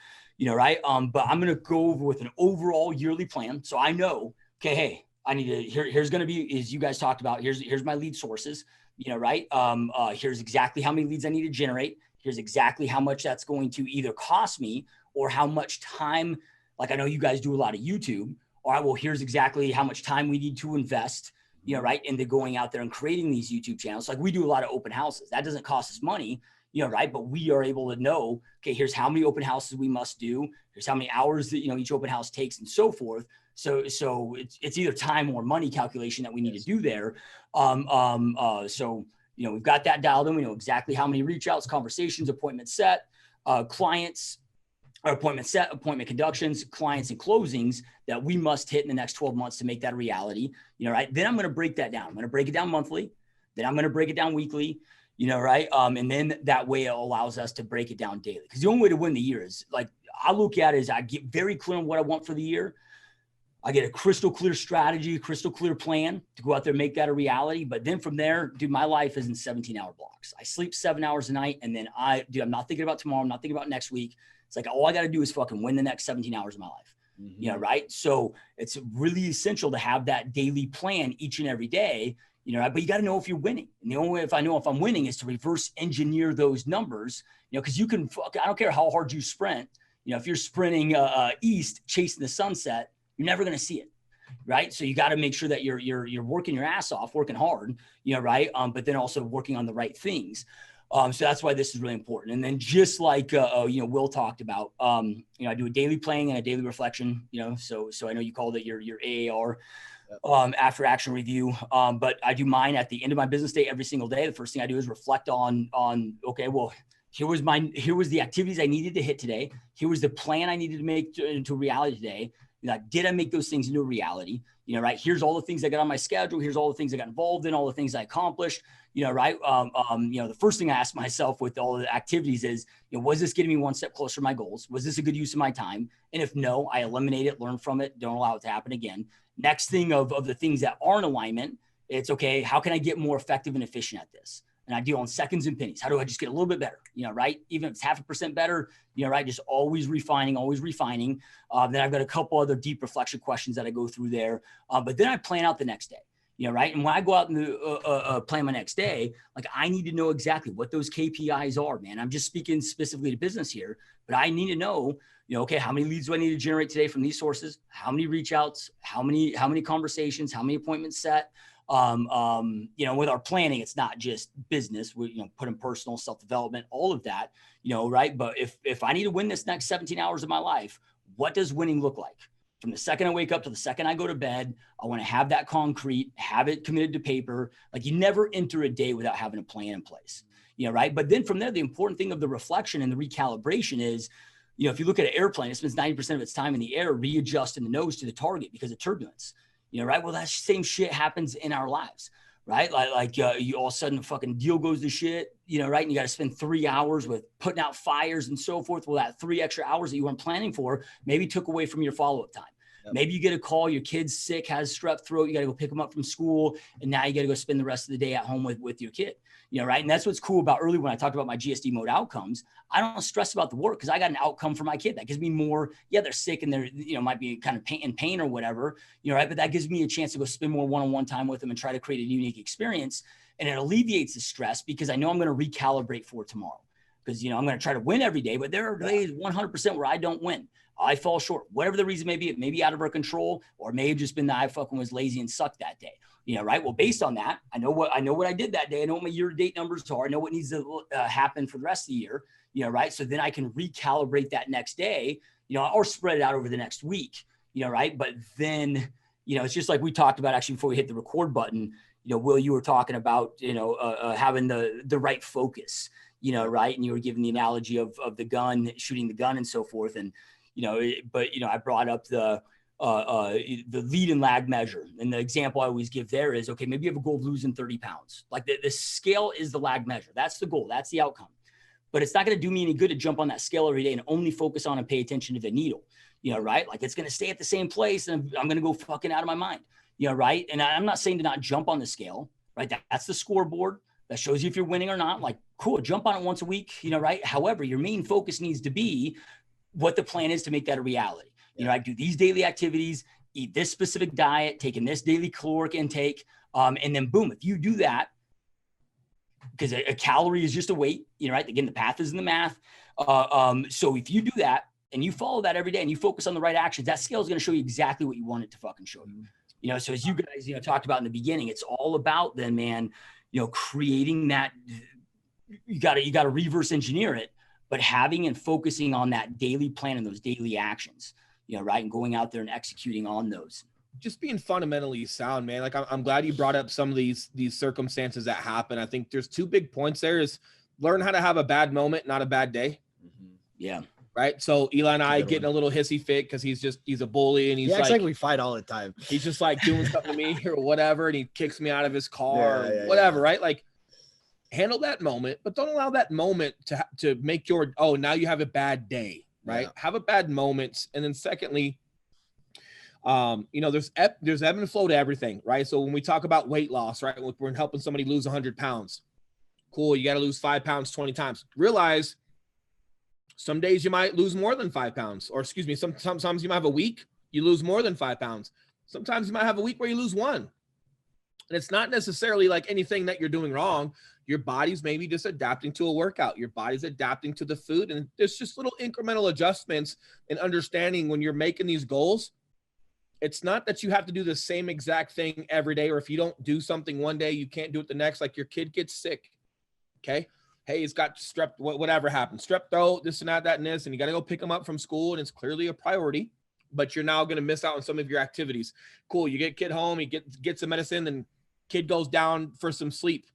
right? But I'm going to go over with an overall yearly plan. So I know, okay, hey, I need to, here's going to be, as you guys talked about, here's my lead sources, right? Here's exactly how many leads I need to generate. Here's exactly how much that's going to either cost me or how much time, like I know you guys do a lot of YouTube. All right, well, here's exactly how much time we need to invest, right, into going out there and creating these YouTube channels. Like we do a lot of open houses. That doesn't cost us money, right? But we are able to know, okay, here's how many open houses we must do. Here's how many hours that, each open house takes and so forth. So it's either time or money calculation that we need to do there. So, we've got that dialed in. We know exactly how many reach outs, conversations, appointments set, clients, or appointment set, appointment conductions, clients, and closings that we must hit in the next 12 months to make that a reality, right? Then I'm going to break that down. I'm going to break it down monthly. Then I'm going to break it down weekly, right? And then that way it allows us to break it down daily. Because the only way to win the year is like, I look at it as I get very clear on what I want for the year. I get a crystal clear strategy, crystal clear plan to go out there and make that a reality. But then from there, dude, my life is in 17-hour blocks. I sleep 7 hours a night. And then I'm not thinking about tomorrow. I'm not thinking about next week. It's like, all I got to do is fucking win the next 17 hours of my life, right? So it's really essential to have that daily plan each and every day, right? But you got to know if you're winning. And the only way if I know if I'm winning is to reverse engineer those numbers, because you can, I don't care how hard you sprint, if you're sprinting east, chasing the sunset, you're never going to see it, right? So you got to make sure that you're working your ass off, working hard, right? But then also working on the right things. So that's why this is really important. And then just like, Will talked about, I do a daily planning and a daily reflection, so I know you called it your AAR, after action review. But I do mine at the end of my business day every single day. The first thing I do is reflect on, okay, well, here was the activities I needed to hit today. Here was the plan I needed to make into reality today. Like, did I make those things into a reality? Right? Here's all the things I got on my schedule. Here's all the things I got involved in, all the things I accomplished, right? The first thing I asked myself with all the activities is, was this getting me one step closer to my goals? Was this a good use of my time? And if no, I eliminate it, learn from it, don't allow it to happen again. Next thing of the things that are in alignment, it's okay. How can I get more effective and efficient at this? And I deal in seconds and pennies. How do I just get a little bit better? Right? Even if it's 0.5% better, right? Just always refining. Then I've got a couple other deep reflection questions that I go through there. But then I plan out the next day, right? And when I go out and plan my next day, like, I need to know exactly what those KPIs are, man. I'm just speaking specifically to business here, but I need to know, okay, how many leads do I need to generate today from these sources? How many reach outs? How many conversations? How many appointments set? With our planning, it's not just business. We, put in personal self-development, all of that, right? But if I need to win this next 17 hours of my life, what does winning look like? From the second I wake up to the second I go to bed, I want to have that concrete, have it committed to paper. Like, you never enter a day without having a plan in place, right? But then from there, the important thing of the reflection and the recalibration is, if you look at an airplane, it spends 90% of its time in the air readjusting the nose to the target because of turbulence. Right? Well, that same shit happens in our lives, right? Like you all of a sudden fucking deal goes to shit, right? And you got to spend 3 hours with putting out fires and so forth. Well, that 3 extra hours that you weren't planning for maybe took away from your follow-up time. Yep. Maybe you get a call, your kid's sick, has strep throat. You got to go pick him up from school. And now you got to go spend the rest of the day at home with your kid, right? And that's what's cool about early when I talked about my GSD mode outcomes. I don't stress about the work because I got an outcome for my kid. That gives me more, they're sick and they're, might be kind of in pain or whatever, right? But that gives me a chance to go spend more one-on-one time with them and try to create a unique experience. And it alleviates the stress because I know I'm going to recalibrate for tomorrow. Because, I'm going to try to win every day, but there are days 100% where I don't win. I fall short, whatever the reason may be. It may be out of our control, or it may have just been that I fucking was lazy and sucked that day. Right? Well, based on that, I know what I did that day. I know what my year-to-date numbers are. I know what needs to happen for the rest of the year. Right? So then I can recalibrate that next day, or spread it out over the next week. Right? But then, it's just like we talked about actually before we hit the record button. Will, you were talking about having the right focus. Right? And you were giving the analogy of the gun, shooting the gun, and so forth. And I brought up the lead and lag measure. And the example I always give there is, okay, maybe you have a goal of losing 30 pounds. Like the scale is the lag measure. That's the goal. That's the outcome. But it's not going to do me any good to jump on that scale every day and only focus on and pay attention to the needle, right? Like, it's going to stay at the same place and I'm going to go fucking out of my mind, right? And I'm not saying to not jump on the scale, right? That's the scoreboard that shows you if you're winning or not. Like, cool, jump on it once a week, right? However, your main focus needs to be what the plan is to make that a reality. I do these daily activities, eat this specific diet, taking this daily caloric intake. And then boom, if you do that, because a calorie is just a weight, right? Again, the path is in the math. So if you do that and you follow that every day and you focus on the right actions, that scale is going to show you exactly what you want it to fucking show you. So as you guys, talked about in the beginning, it's all about then, man, creating that. You got to reverse engineer it. But having and focusing on that daily plan and those daily actions, right? And going out there and executing on those. Just being fundamentally sound, man. Like, I'm glad you brought up some of these circumstances that happen. I think there's 2 big points there is learn how to have a bad moment, not a bad day. Mm-hmm. Yeah. Right. So Eli and I getting a little hissy fit because he's a bully and he's like we fight all the time. He's just like doing something to me or whatever. And he kicks me out of his car or whatever. Right. Like, handle that moment, but don't allow that moment to make now you have a bad day, right? Yeah. Have a bad moment. And then secondly, there's ebb and flow to everything, right? So when we talk about weight loss, right? We're helping somebody lose 100 pounds. Cool. You got to lose 5 pounds 20 times. Realize some days you might lose more than 5 pounds, or excuse me, sometimes you might have a week, you lose more than 5 pounds. Sometimes you might have a week where you lose 1. And it's not necessarily like anything that you're doing wrong. Your body's maybe just adapting to a workout. Your body's adapting to the food. And there's just little incremental adjustments and understanding when you're making these goals. It's not that you have to do the same exact thing every day, or if you don't do something one day, you can't do it the next. Like, your kid gets sick. Okay. Hey, he's got whatever happens, strep throat, this and that, and this, and you got to go pick him up from school. And it's clearly a priority, but you're now going to miss out on some of your activities. Cool. You get kid home, he gets some medicine, and kid goes down for some sleep.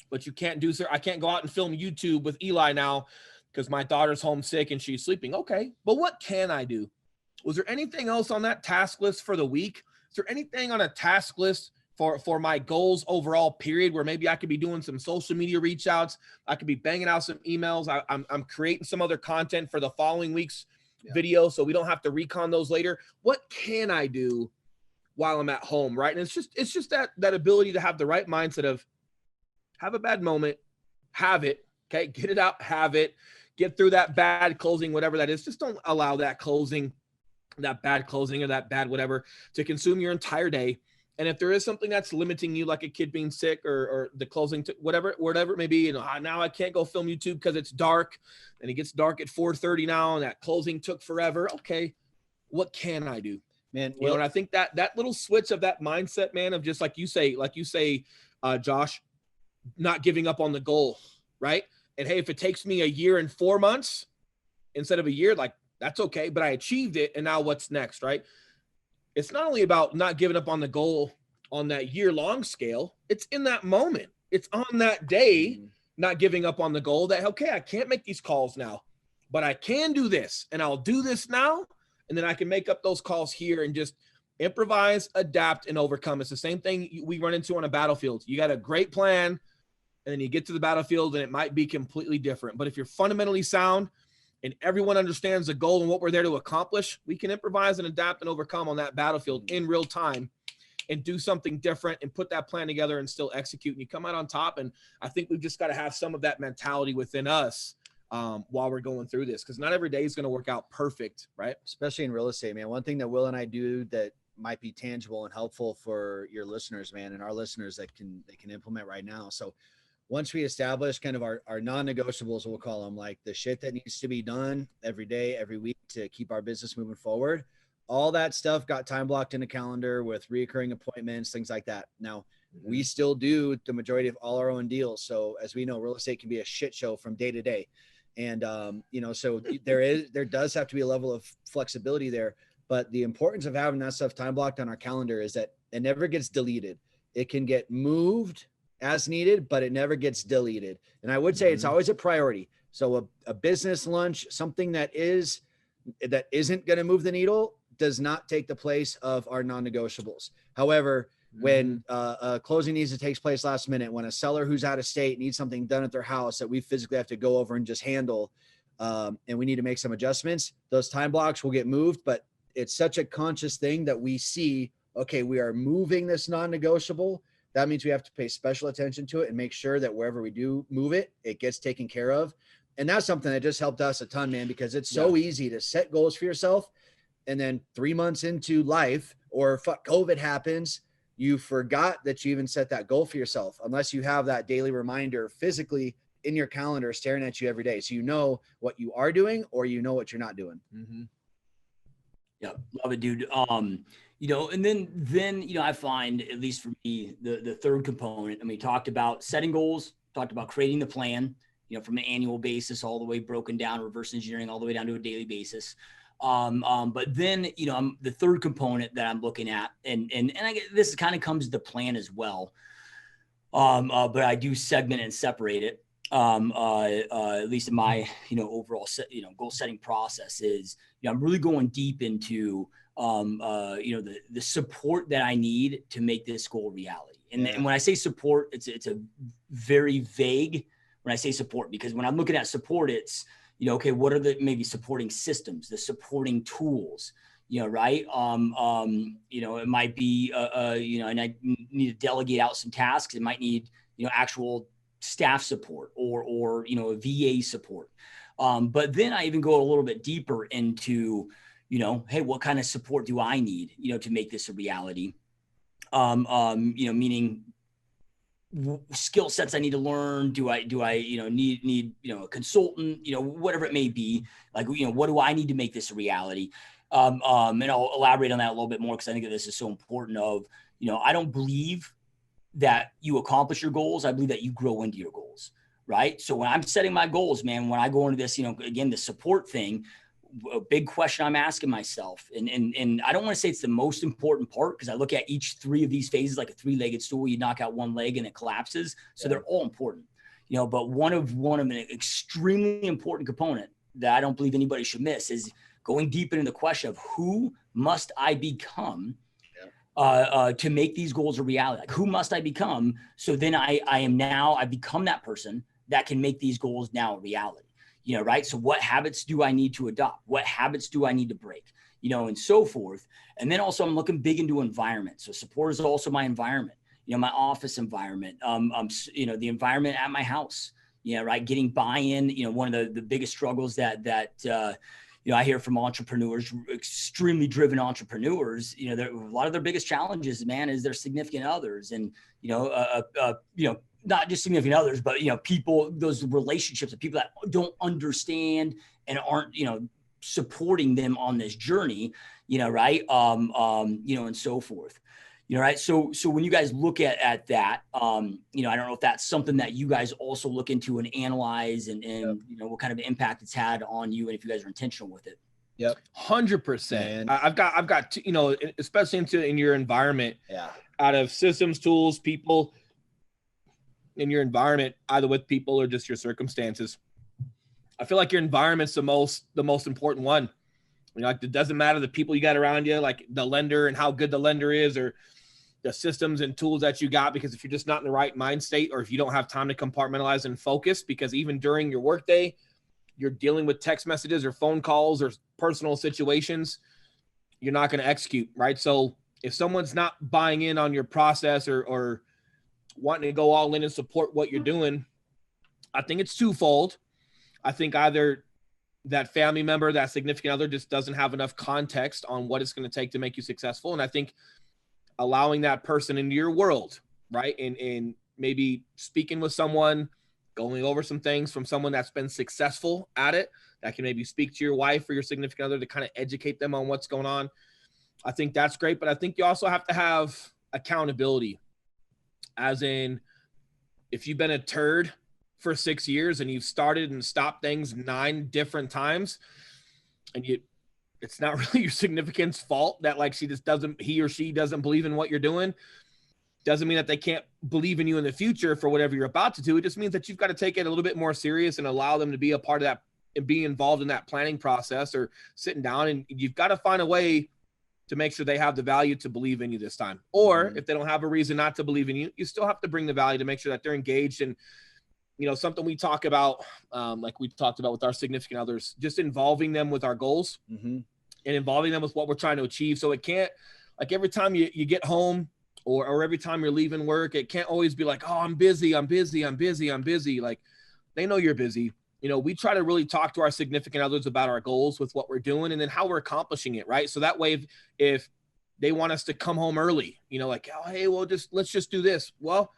But you can't do, sir. I can't go out and film YouTube with Eli now because my daughter's homesick and she's sleeping. Okay, but what can I do? Was there anything else on that task list for the week? Is there anything on a task list for my goals overall period, where maybe I could be doing some social media reach outs? I could be banging out some emails. I'm creating some other content for the following week's video, so we don't have to recon those later. What can I do while I'm at home, right? And it's just that ability to have the right mindset of have a bad moment, have it, okay, get it out, have it, get through that bad closing, whatever that is. Just don't allow that bad closing or that bad whatever to consume your entire day. And if there is something that's limiting you, like a kid being sick or the closing, whatever it may be, now I can't go film YouTube because it's dark, and it gets dark at 4:30 now, and that closing took forever. Okay, what can I do, man? And I think that little switch of that mindset, man, of just like you say, Josh, not giving up on the goal, right? And hey, if it takes me a year and 4 months instead of a year, like that's okay, but I achieved it, and now what's next, right? It's not only about not giving up on the goal on that year-long scale. It's in that moment. It's on that day, not giving up on the goal that, okay, I can't make these calls now, but I can do this, and I'll do this now, and then I can make up those calls here and just improvise, adapt, and overcome. It's the same thing we run into on a battlefield. You got a great plan, and then you get to the battlefield, and it might be completely different. But if you're fundamentally sound, and everyone understands the goal and what we're there to accomplish, we can improvise and adapt and overcome on that battlefield in real time and do something different and put that plan together and still execute. And you come out on top. And I think we've just got to have some of that mentality within us while we're going through this, because not every day is going to work out perfect, right? Especially in real estate, man. One thing that Will and I do that might be tangible and helpful for your listeners, man, and our listeners that they can implement right now. So once we establish kind of our non-negotiables, we'll call them, like the shit that needs to be done every day, every week to keep our business moving forward, all that stuff got time blocked in a calendar with reoccurring appointments, things like that. Now, we still do the majority of all our own deals. So as we know, real estate can be a shit show from day to day. And, so there does have to be a level of flexibility there. But the importance of having that stuff time blocked on our calendar is that it never gets deleted. It can get moved as needed, but it never gets deleted. And I would say it's always a priority. So a business lunch, something that isn't going to move the needle, does not take the place of our non-negotiables. However, when a closing needs to take place last minute, when a seller who's out of state needs something done at their house that we physically have to go over and just handle, and we need to make some adjustments, those time blocks will get moved. But it's such a conscious thing that we see, okay, we are moving this non-negotiable. That means we have to pay special attention to it and make sure that wherever we do move it, it gets taken care of. And that's something that just helped us a ton, man, because it's so easy to set goals for yourself. And then 3 months into life, or COVID happens, you forgot that you even set that goal for yourself, unless you have that daily reminder physically in your calendar staring at you every day. So you know what you are doing, or you know what you're not doing. Yeah, love it, dude. And then, I find, at least for me, the third component, we talked about setting goals, talked about creating the plan, from an annual basis all the way broken down, reverse engineering all the way down to a daily basis. But then, the third component that I'm looking at, and I get, this kind of comes to the plan as well. But I do segment and separate it. At least in my, overall goal setting process is, I'm really going deep into, the support that I need to make this goal reality. And when I say support, it's a very vague when I say support, because when I'm looking at support, it's, okay, what are the maybe supporting systems, the supporting tools, right? It might be, and I need to delegate out some tasks. It might need, actual staff support or VA support. But then I even go a little bit deeper into, hey, what kind of support do I need, to make this a reality? Meaning skill sets I need to learn. Do I need a consultant, whatever it may be, like, what do I need to make this a reality? And I'll elaborate on that a little bit more, because I think that this is so important of, I don't believe that you accomplish your goals. I believe that you grow into your goals, right? So when I'm setting my goals, man, when I go into this, again, the support thing, a big question I'm asking myself, and I don't want to say it's the most important part, because I look at each three of these phases like a three-legged stool. You knock out one leg and it collapses. So they're all important, but one of an extremely important component that I don't believe anybody should miss is going deep into the question of who must I become to make these goals a reality? Like, who must I become? So then I've become that person that can make these goals now a reality, right? So what habits do I need to adopt? What habits do I need to break? And so forth. And then also I'm looking big into environment. So support is also my environment, my office environment, the environment at my house, right? Getting buy-in, one of the biggest struggles that I hear from entrepreneurs, extremely driven entrepreneurs, a lot of their biggest challenges, man, is their significant others. And, not just significant others, but, people, those relationships of people that don't understand and aren't, supporting them on this journey, right. And so forth, right. So when you guys look at that, I don't know if that's something that you guys also look into and analyze and what kind of impact it's had on you and if you guys are intentional with it. Yep. 100%. I've got, especially in your environment, out of systems, tools, people in your environment, either with people or just your circumstances. I feel like your environment's the most important one. Like, it doesn't matter the people you got around you, like the lender and how good the lender is, or the systems and tools that you got, because if you're just not in the right mind state, or if you don't have time to compartmentalize and focus, because even during your workday, you're dealing with text messages or phone calls or personal situations, you're not going to execute, right? So if someone's not buying in on your process or wanting to go all in and support what you're doing, I think it's twofold. I think either that family member, that significant other, just doesn't have enough context on what it's going to take to make you successful. And I think allowing that person into your world, right? And maybe speaking with someone, going over some things from someone that's been successful at it, that can maybe speak to your wife or your significant other to kind of educate them on what's going on. I think that's great. But I think you also have to have accountability, as in, if you've been a turd for 6 years and you've started and stopped things 9 different times, and it's not really your significant's fault that, like, he or she doesn't believe in what you're doing, doesn't mean that they can't believe in you in the future for whatever you're about to do. It just means that you've got to take it a little bit more serious and allow them to be a part of that and be involved in that planning process, or sitting down, and you've got to find a way to make sure they have the value to believe in you this time. Or if they don't have a reason not to believe in you, you still have to bring the value to make sure that they're engaged. And something we talk about, like we talked about with our significant others, just involving them with our goals and involving them with what we're trying to achieve. So it can't, like, every time you get home or every time you're leaving work, it can't always be like, oh, I'm busy. Like, they know you're busy. We try to really talk to our significant others about our goals with what we're doing and then how we're accomplishing it, right? So that way, if they want us to come home early, like, oh, hey, well, let's just do this. Well,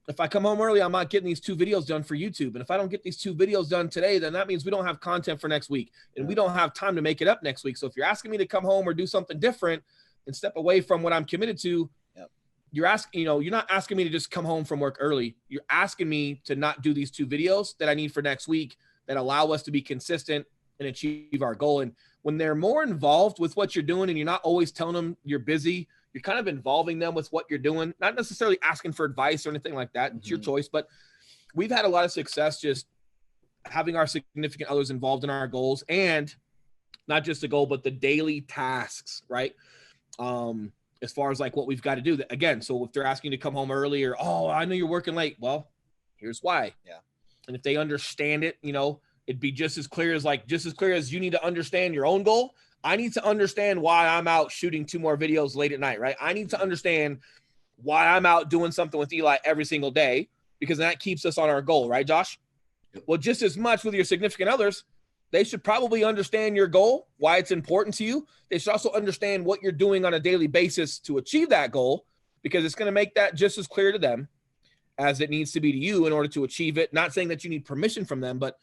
if I come home early, I'm not getting these 2 videos done for YouTube. And if I don't get these 2 videos done today, then that means we don't have content for next week, and we don't have time to make it up next week. So if you're asking me to come home or do something different and step away from what I'm committed to, you're asking, you're not asking me to just come home from work early. You're asking me to not do these 2 videos that I need for next week that allow us to be consistent and achieve our goal. And when they're more involved with what you're doing and you're not always telling them you're busy, you're kind of involving them with what you're doing, not necessarily asking for advice or anything like that. It's your choice, but we've had a lot of success just having our significant others involved in our goals, and not just the goal, but the daily tasks, right? As far as like what we've got to do. Again, so if they're asking you to come home early, or, oh, I know you're working late. Well, here's why. Yeah. And if they understand it, it'd be just as clear as you need to understand your own goal. I need to understand why I'm out shooting 2 more videos late at night, right? I need to understand why I'm out doing something with Eli every single day, because that keeps us on our goal, right, Josh? Yep. Well, just as much with your significant others, they should probably understand your goal, why it's important to you. They should also understand what you're doing on a daily basis to achieve that goal, because it's going to make that just as clear to them as it needs to be to you in order to achieve it. Not saying that you need permission from them, but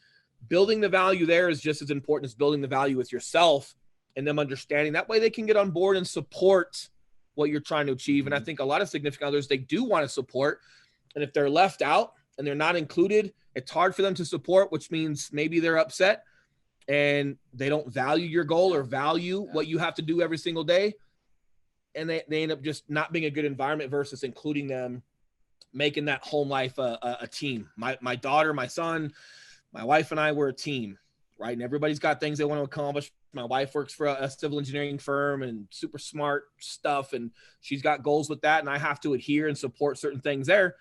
building the value there is just as important as building the value with yourself and them understanding. That way they can get on board and support what you're trying to achieve. And I think a lot of significant others, they do want to support. And if they're left out and they're not included, it's hard for them to support, which means maybe they're upset and they don't value your goal or value what you have to do every single day. And they end up just not being a good environment versus including them, making that home life a team. My daughter, my son, my wife and I were a team, right? And everybody's got things they want to accomplish My wife works for a civil engineering firm and super smart stuff. And she's got goals with that. And I have to adhere and support certain things there,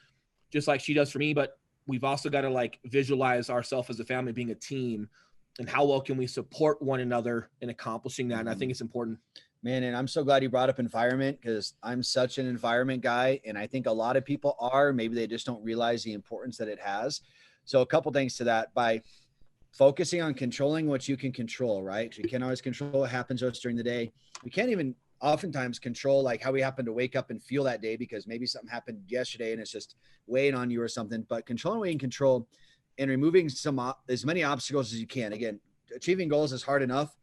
just like she does for me. But we've also got to like visualize ourselves as a family being a team, and how well can we support one another in accomplishing that. And I think it's important. Man, and I'm so glad you brought up environment, because I'm such an environment guy. And I think a lot of people are, maybe they just don't realize the importance that it has. So a couple things to that: by focusing on controlling what you can control, right? You can't always control what happens to us during the day. We can't even oftentimes control like how we happen to wake up and feel that day, because maybe something happened yesterday and it's just weighing on you or something. But controlling what you can control and removing as many obstacles as you can. Again, achieving goals is hard enough.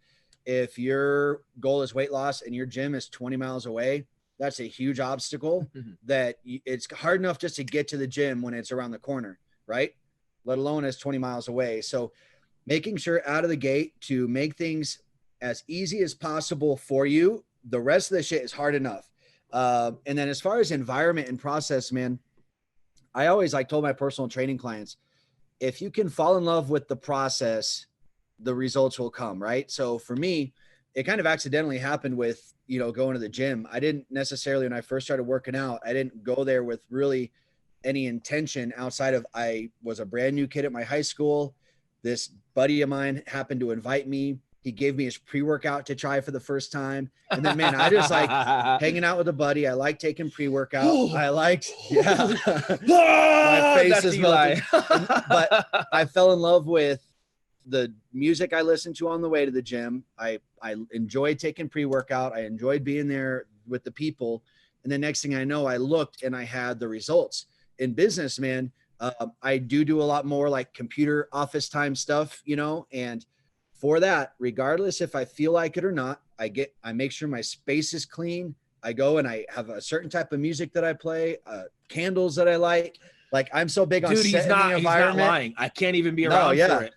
If your goal is weight loss and your gym is 20 miles away, that's a huge obstacle that it's hard enough just to get to the gym when it's around the corner, right? Let alone it's 20 miles away. So making sure out of the gate to make things as easy as possible for you. The rest of the shit is hard enough. And then as far as environment and process, man, I always told my personal training clients, if you can fall in love with the process, the results will come, right? So for me, it kind of accidentally happened with, going to the gym. I didn't necessarily, when I first started working out, I didn't go there with really any intention outside of, I was a brand new kid at my high school. This buddy of mine happened to invite me. He gave me his pre-workout to try for the first time. And then, man, I just like hanging out with a buddy. I like taking pre-workout. I liked, my face is melting. But I fell in love with the music I listened to on the way to the gym. I enjoyed taking pre-workout. I enjoyed being there with the people. And the next thing I know, I looked and I had the results. In business, man, I do a lot more like computer office time stuff, and for that, regardless if I feel like it or not, I make sure my space is clean. I go and I have a certain type of music that I play, candles that I light. Like, I'm so big on he's not lying. I can't even be around for it.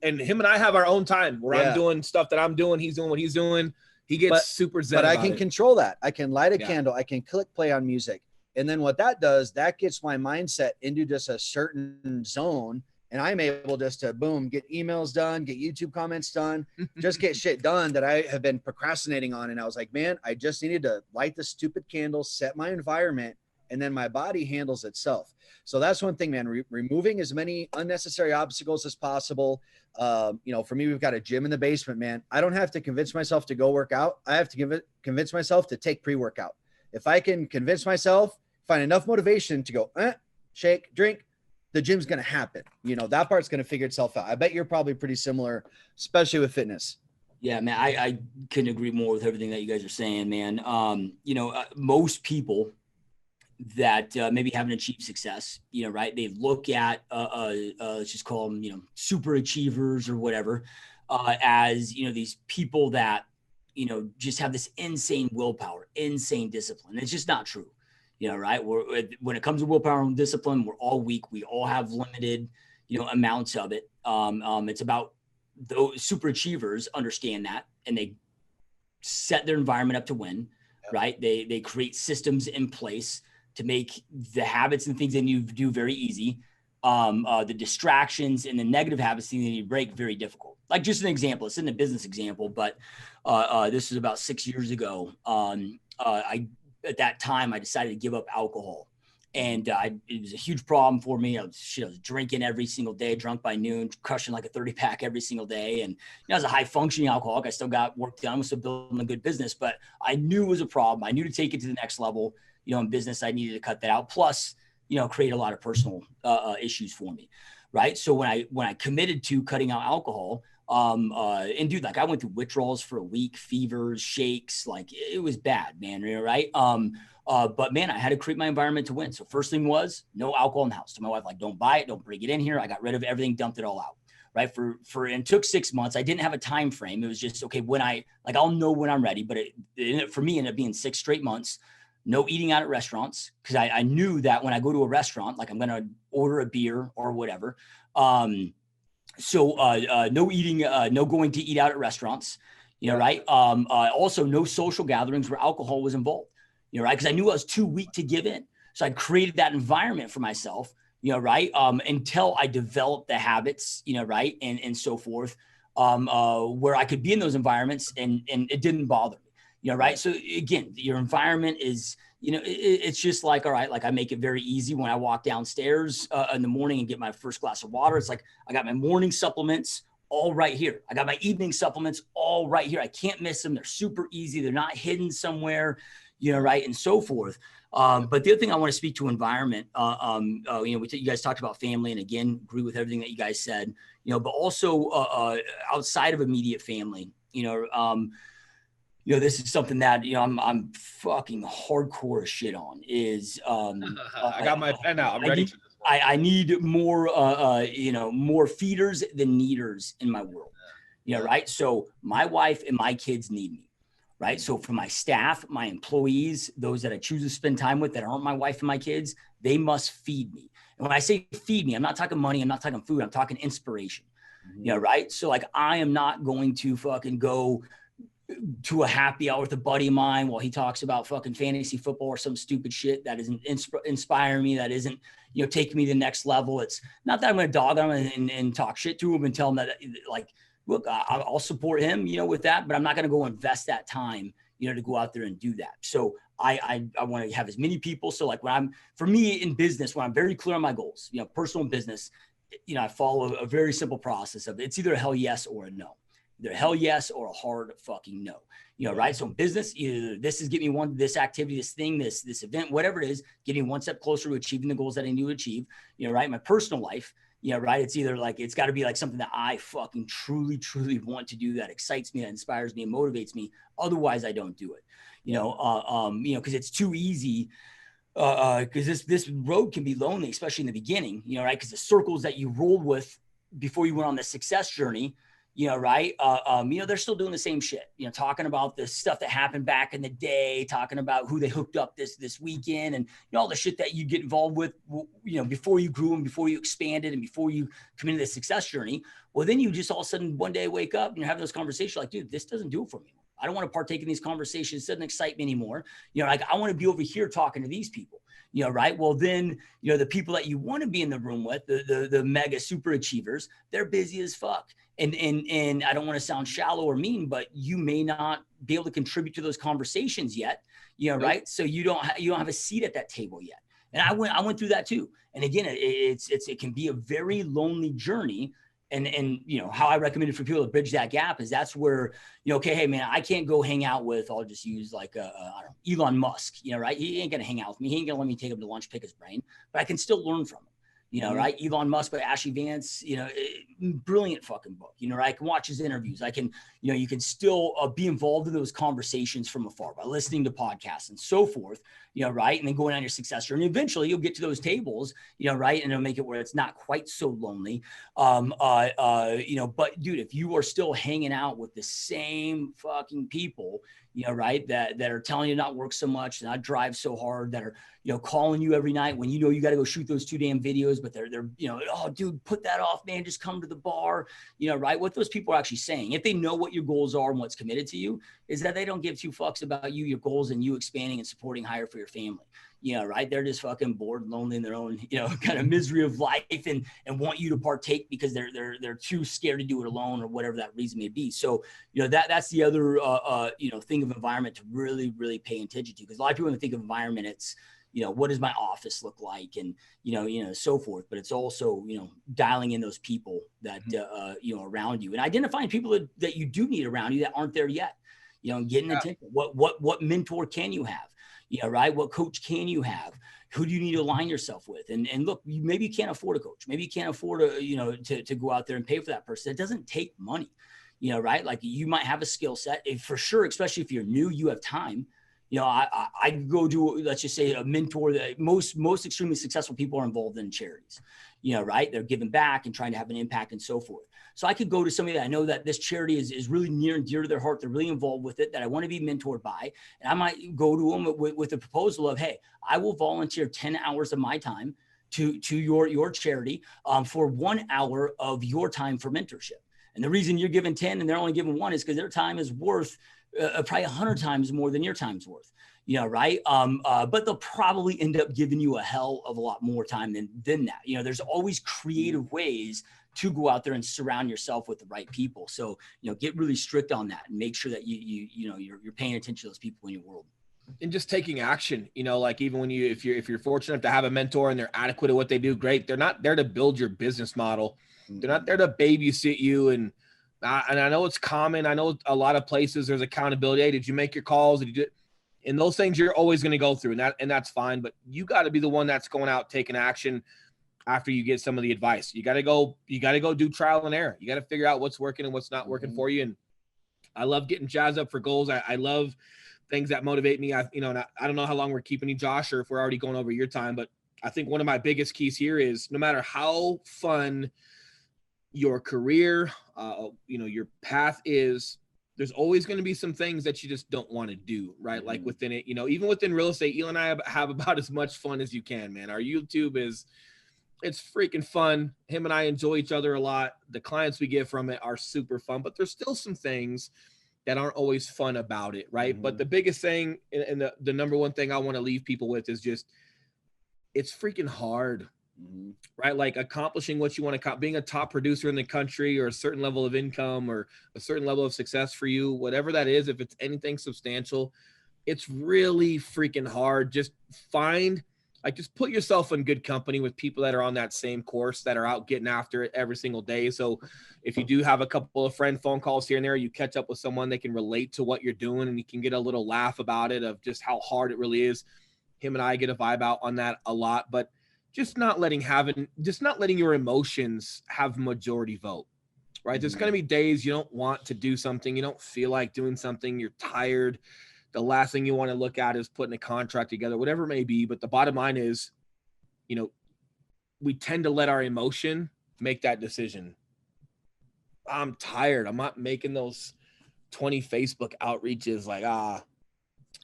And him and I have our own time where I'm doing stuff that I'm doing. He's doing what he's doing. He gets super zen. But I can control that. I can light a candle. I can click play on music. And then what that does, that gets my mindset into just a certain zone. And I'm able just to, boom, get emails done, get YouTube comments done, just get shit done that I have been procrastinating on. And I was like, man, I just needed to light the stupid candle, set my environment, and then my body handles itself. So that's one thing, man, removing as many unnecessary obstacles as possible. For me, we've got a gym in the basement, man. I don't have to convince myself to go work out. I have to convince myself to take pre-workout. If I can convince myself, find enough motivation to go, shake, drink, the gym's going to happen. That part's going to figure itself out. I bet you're probably pretty similar, especially with fitness. Yeah, man, I couldn't agree more with everything that you guys are saying, man. Most people that maybe haven't achieved success, right? They look at, let's just call them, super achievers or whatever, as, these people that, just have this insane willpower, insane discipline. It's just not true. Right. When it comes to willpower and discipline, we're all weak. We all have limited, amounts of it. It's about those super achievers understand that, and they set their environment up to win, right? They create systems in place to make the habits and things they need to do very easy. The distractions and the negative habits they need to break very difficult. Like, just an example, it's in a business example, but this was about 6 years ago. At that time, I decided to give up alcohol, and it was a huge problem for me. I was drinking every single day, drunk by noon, crushing like a 30 pack every single day. And I was a high functioning alcoholic. I still got work done. I was still building a good business, but I knew it was a problem. I knew to take it to the next level, in business, I needed to cut that out. Plus, create a lot of personal issues for me. Right. So when I committed to cutting out alcohol, and dude, like, I went through withdrawals for a week, fevers, shakes, like, it was bad, man. Right. But man, I had to create my environment to win. So first thing was no alcohol in the house. So my wife, like, don't buy it. Don't bring it in here. I got rid of everything, dumped it all out. Right. And it took 6 months. I didn't have a time frame. It was just, okay, I'll know when I'm ready. But for me, it ended up being 6 straight months. No eating out at restaurants, because I knew that when I go to a restaurant, like, I'm going to order a beer or whatever. So no eating, no going to eat out at restaurants, right? Also no social gatherings where alcohol was involved, right? Because I knew I was too weak to give in. So I created that environment for myself, right? Until I developed the habits, right? And so forth. where I could be in those environments and it didn't bother me, you know, right? So again, your environment is, you know, it's just like, all right, like I make it very easy when I walk downstairs in the morning and get my first glass of water. It's like, I got my morning supplements all right here. I got my evening supplements all right here. I can't miss them. They're super easy. They're not hidden somewhere, you know, right. And so forth. But the other thing I want to speak to environment, you know, you guys talked about family, and again, agree with everything that you guys said, you know, but also outside of immediate family, you know, this is something that, you know, I'm fucking hardcore as shit on is, I got my pen out. I'm ready. I need more, you know, more feeders than needers in my world, you know, right? So my wife and my kids need me, right? So for my staff, my employees, those that I choose to spend time with that aren't my wife and my kids, they must feed me. And when I say feed me, I'm not talking money. I'm not talking food. I'm talking inspiration, you know, right? So like, I am not going to fucking go to a happy hour with a buddy of mine while he talks about fucking fantasy football or some stupid shit that isn't inspiring me, that isn't, you know, taking me to the next level. It's not that I'm going to dog on him and talk shit to him and tell him that, like, look, I'll support him, you know, with that, but I'm not going to go invest that time, you know, to go out there and do that. So I want to have as many people. So like for me in business, when I'm very clear on my goals, you know, personal and business, you know, I follow a very simple process of it's either a hell yes or a no. Either a hell yes or a hard fucking no, you know, right? So in business, either this is getting me this activity, this thing, this event, whatever it is, getting one step closer to achieving the goals that I need to achieve, you know, right? My personal life, you know, right? It's either like, it's got to be like something that I fucking truly want to do, that excites me, that inspires me and motivates me. Otherwise I don't do it, you know, cause it's too easy. Cause this road can be lonely, especially in the beginning, you know, right? Cause the circles that you rolled with before you went on the success journey, you know, right. You know, they're still doing the same shit, you know, talking about the stuff that happened back in the day, talking about who they hooked up this weekend, and, you know, all the shit that you get involved with, you know, before you grew and before you expanded and before you come into the success journey. Well, then you just all of a sudden one day wake up and you're having those conversations like, dude, this doesn't do it for me. I don't want to partake in these conversations. It doesn't excite me anymore. You know, like I want to be over here talking to these people, you know, right? Well, then, you know, the people that you want to be in the room with, the mega super achievers, they're busy as fuck. And I don't want to sound shallow or mean, but you may not be able to contribute to those conversations yet, you know, right? So you don't have a seat at that table yet. And I went through that too. And again, it can be a very lonely journey. And, you know, how I recommend it for people to bridge that gap is that's where, you know, okay, hey man, I can't go hang out with, I'll just use like, I don't know, Elon Musk, you know, right? He ain't going to hang out with me. He ain't going to let me take him to lunch, pick his brain, but I can still learn from him. You know, right? Elon Musk by Ashley Vance, you know, brilliant fucking book. You know, right? I can watch his interviews. I can, you know, you can still be involved in those conversations from afar by listening to podcasts and so forth, you know, right? And then going on your success journey. Eventually you'll get to those tables, you know, right? And it'll make it where it's not quite so lonely. You know, but dude, if you are still hanging out with the same fucking people, you know, right, that are telling you not work so much, not drive so hard, that are, you know, calling you every night when you know you got to go shoot those 2 damn videos, but they're, you know, oh, dude, put that off, man, just come to the bar, you know, right? What those people are actually saying, if they know what your goals are and what's committed to you, is that they don't give 2 fucks about you, your goals, and you expanding and supporting higher for your family. You know, right? They're just fucking bored, lonely in their own, you know, kind of misery of life, and want you to partake because they're too scared to do it alone or whatever that reason may be. So, you know, that's the other, you know, thing of environment to really pay attention to, because a lot of people, when they think of environment, it's, you know, what does my office look like, and, you know, so forth. But it's also, you know, dialing in those people that, you know, around you, and identifying people that you do need around you that aren't there yet, you know, and getting attention. What mentor can you have? You know, right? What coach can you have? Who do you need to align yourself with? And look, maybe you can't afford a coach. Maybe you can't afford to go out there and pay for that person. It doesn't take money, you know, right? Like you might have a skill set, for sure, especially if you're new, you have time. You know, I go do, let's just say, a mentor. That most extremely successful people are involved in charities, you know, right? They're giving back and trying to have an impact and so forth. So I could go to somebody that I know that this charity is really near and dear to their heart. They're really involved with it, that I want to be mentored by. And I might go to them with a proposal of, hey, I will volunteer 10 hours of my time to your charity for 1 hour of your time for mentorship. And the reason you're giving 10 and they're only giving 1 is because their time is worth probably 100 times more than your time's worth, you know, right? But they'll probably end up giving you a hell of a lot more time than that. You know, there's always creative ways to go out there and surround yourself with the right people. So, get really strict on that and make sure that you're paying attention to those people in your world. And just taking action, like even when if you're fortunate to have a mentor and they're adequate at what they do, great. They're not there to build your business model. They're not there to babysit you. And I know it's common. I know a lot of places there's accountability. Hey, did you make your calls? Did you do it? And those things you're always going to go through, and that's fine. But you got to be the one that's going out taking action after you get some of the advice. You got to go do trial and error. You got to figure out what's working and what's not working for you. And I love getting jazzed up for goals. I love things that motivate me. I don't know how long we're keeping you, Josh, or if we're already going over your time, but I think one of my biggest keys here is no matter how fun your career, your path is, there's always going to be some things that you just don't want to do, right? Mm-hmm. Like within it, even within real estate, Eli and I have about as much fun as you can, man. Our YouTube it's freaking fun. Him and I enjoy each other a lot. The clients we get from it are super fun, but there's still some things that aren't always fun about it, right? Mm-hmm. But the biggest thing and the number one thing I want to leave people with is just, it's freaking hard, mm-hmm. right? Like accomplishing what you want to, being a top producer in the country, or a certain level of income, or a certain level of success for you, whatever that is, if it's anything substantial, it's really freaking hard. Just put yourself in good company with people that are on that same course, that are out getting after it every single day. So if you do have a couple of friend phone calls here and there, you catch up with someone that can relate to what you're doing, and you can get a little laugh about it, of just how hard it really is. Him and I get a vibe out on that a lot, but just not letting your emotions have majority vote, right? Mm-hmm. There's going to be days you don't want to do something. You don't feel like doing something. You're tired. The last thing you want to look at is putting a contract together, whatever it may be. But the bottom line is, we tend to let our emotion make that decision. I'm tired. I'm not making those 20 Facebook outreaches like,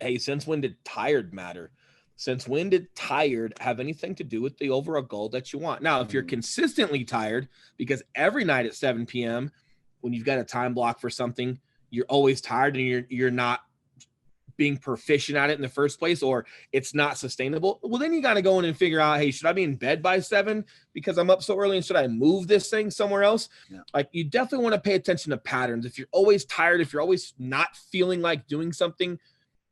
hey, since when did tired matter? Since when did tired have anything to do with the overall goal that you want? Now, if you're consistently tired, because every night at 7 p.m., when you've got a time block for something, you're always tired and you're not being proficient at it in the first place, or it's not sustainable, well, then you got to go in and figure out, hey, should I be in bed by 7 because I'm up so early, and should I move this thing somewhere else? Yeah. Like, you definitely want to pay attention to patterns. If you're always tired, if you're always not feeling like doing something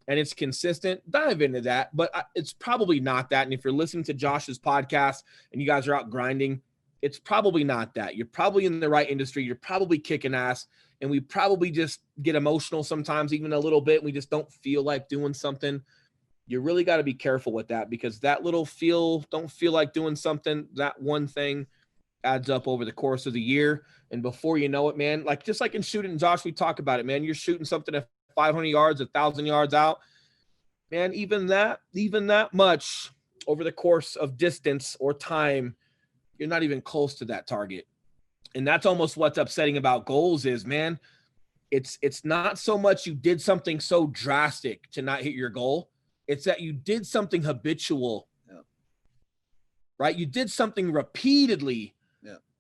and it's consistent, dive into that. But it's probably not that. And if you're listening to Josh's podcast and you guys are out grinding, it's probably not that. You're probably in the right industry. You're probably kicking ass. And we probably just get emotional sometimes, even a little bit. We just don't feel like doing something. You really got to be careful with that, because that little don't feel like doing something, that one thing adds up over the course of the year. And before you know it, man, like just like in shooting, Josh, we talk about it, man. You're shooting something at 500 yards, 1,000 yards out, man. Even that much over the course of distance or time, you're not even close to that target. And that's almost what's upsetting about goals is, man, it's not so much you did something so drastic to not hit your goal. It's that you did something habitual, right? You did something repeatedly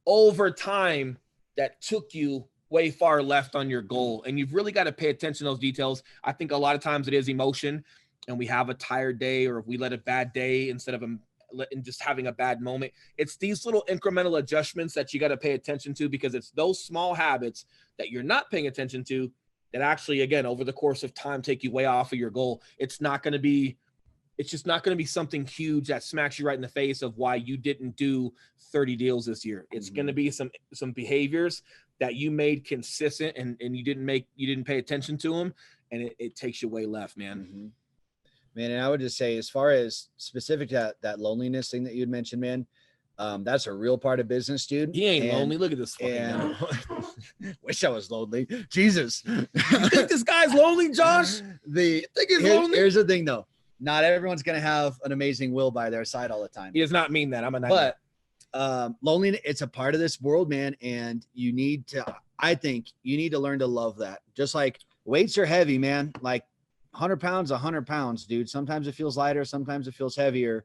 over time that took you way far left on your goal. And you've really got to pay attention to those details. I think a lot of times it is emotion, and we have a tired day, or if we let a bad day instead of just having a bad moment. It's these little incremental adjustments that you got to pay attention to, because it's those small habits that you're not paying attention to that actually, again, over the course of time, take you way off of your goal. It's just not going to be something huge that smacks you right in the face of why you didn't do 30 deals this year. It's going to be some behaviors that you made consistent and you didn't pay attention to them. And it takes you way left, man. Mm-hmm. Man, and I would just say, as far as specific to that loneliness thing that you'd mentioned, man, that's a real part of business, dude. He ain't lonely. Look at this fucking guy. Wish I was lonely. Jesus. You think this guy's lonely, Josh? You think he's lonely? Here's the thing, though. Not everyone's going to have an amazing will by their side all the time. He does not mean that. I'm a nightmare. But loneliness, it's a part of this world, man. And I think you need to learn to love that. Just like weights are heavy, man. Like, 100 pounds, dude. Sometimes it feels lighter, sometimes it feels heavier,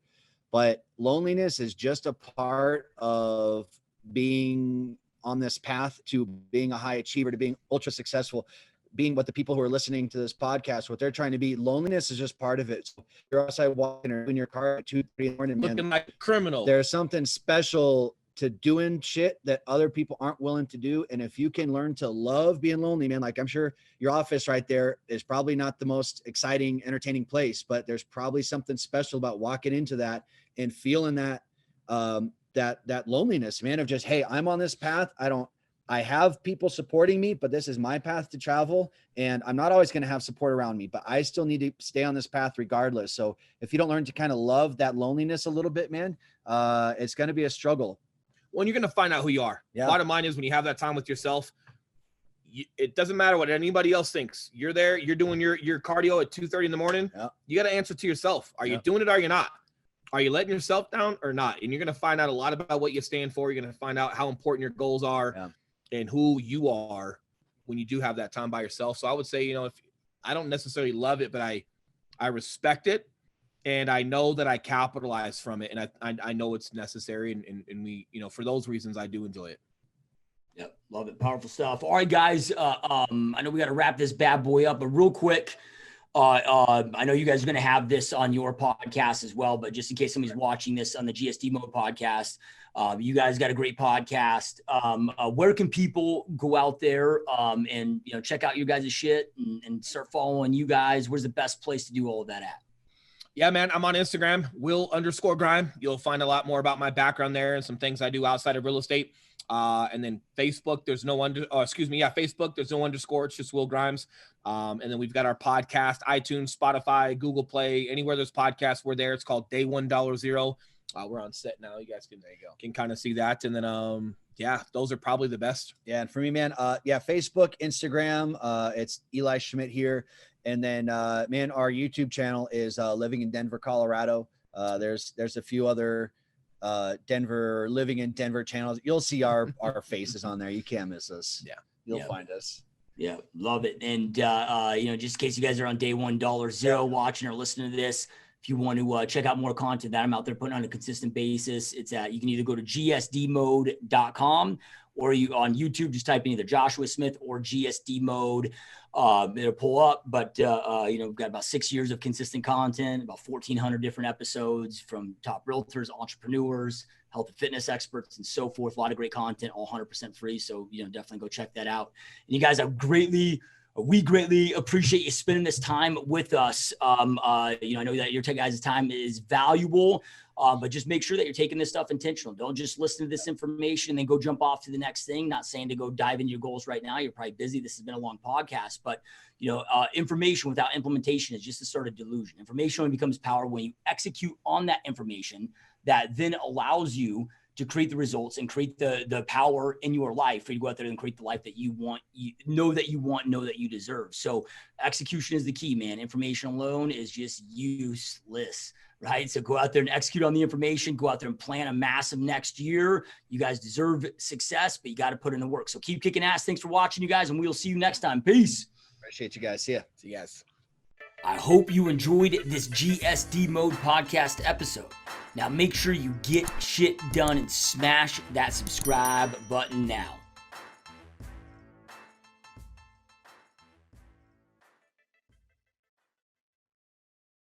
but loneliness is just a part of being on this path to being a high achiever, to being ultra successful, being what the people who are listening to this podcast, what they're trying to be. Loneliness is just part of it. So you're outside walking or in your car at 2-3 in the morning, looking like a criminal. There's something special doing shit that other people aren't willing to do. And if you can learn to love being lonely, man, like I'm sure your office right there is probably not the most exciting, entertaining place, but there's probably something special about walking into that and feeling that, that loneliness, man, of just, hey, I'm on this path. I have people supporting me, but this is my path to travel. And I'm not always going to have support around me, but I still need to stay on this path regardless. So if you don't learn to kind of love that loneliness a little bit, man, it's going to be a struggle. Well, you're going to find out who you are. Yeah. Bottom line is when you have that time with yourself, it doesn't matter what anybody else thinks. You're there, you're doing your cardio at 2:30 in the morning. Yeah. You got to answer to yourself. Are you doing it or are you not? Are you letting yourself down or not? And you're going to find out a lot about what you stand for. You're going to find out how important your goals are and who you are when you do have that time by yourself. So I would say, if I don't necessarily love it, but I respect it. And I know that I capitalize from it, and I know it's necessary, and we, for those reasons, I do enjoy it. Yep, love it, powerful stuff. All right, guys, I know we got to wrap this bad boy up, but real quick, I know you guys are going to have this on your podcast as well, but just in case somebody's watching this on the GSD Mode podcast, you guys got a great podcast. Where can people go out there and check out you guys' shit and start following you guys? Where's the best place to do all of that at? Yeah, man, I'm on Instagram, Will_Grime. You'll find a lot more about my background there and some things I do outside of real estate. And then Facebook, there's no Facebook, there's no underscore. It's just Will Grimes. And then we've got our podcast, iTunes, Spotify, Google Play, anywhere there's podcasts, we're there. It's called Day $1 We're on set now. You guys can kind of see that. And then, those are probably the best. Yeah. And for me, man, Facebook, Instagram, it's Eli Schmidt here. And then, man, our YouTube channel is Living in Denver, Colorado. There's a few other living in Denver channels. You'll see our faces on there. You can't miss us. Yeah. You'll find us. Yeah. Love it. And, just in case you guys are on Day $1 watching or listening to this, if you want to check out more content that I'm out there putting on a consistent basis, you can either go to gsdmode.com or you on YouTube, just type in either Joshua Smith or GSD Mode. It'll pull up, but we've got about 6 years of consistent content, about 1,400 different episodes from top realtors, entrepreneurs, health and fitness experts, and so forth. A lot of great content, all 100% free. So, definitely go check that out. And you guys, we greatly appreciate you spending this time with us. I know that your guys' time is valuable, but just make sure that you're taking this stuff intentional. Don't just listen to this information and then go jump off to the next thing. Not saying to go dive into your goals right now. You're probably busy. This has been a long podcast, but information without implementation is just the start of delusion. Information only becomes power when you execute on that information that then allows you to create the results and create the power in your life for you to go out there and create the life that you want, know that you deserve. So execution is the key, man. Information alone is just useless, right? So go out there and execute on the information, go out there and plan a massive next year. You guys deserve success, but you got to put in the work. So keep kicking ass. Thanks for watching, you guys, and we'll see you next time. Peace. Appreciate you guys. See ya. See you guys. I hope you enjoyed this GSD Mode podcast episode. Now make sure you get shit done and smash that subscribe button now.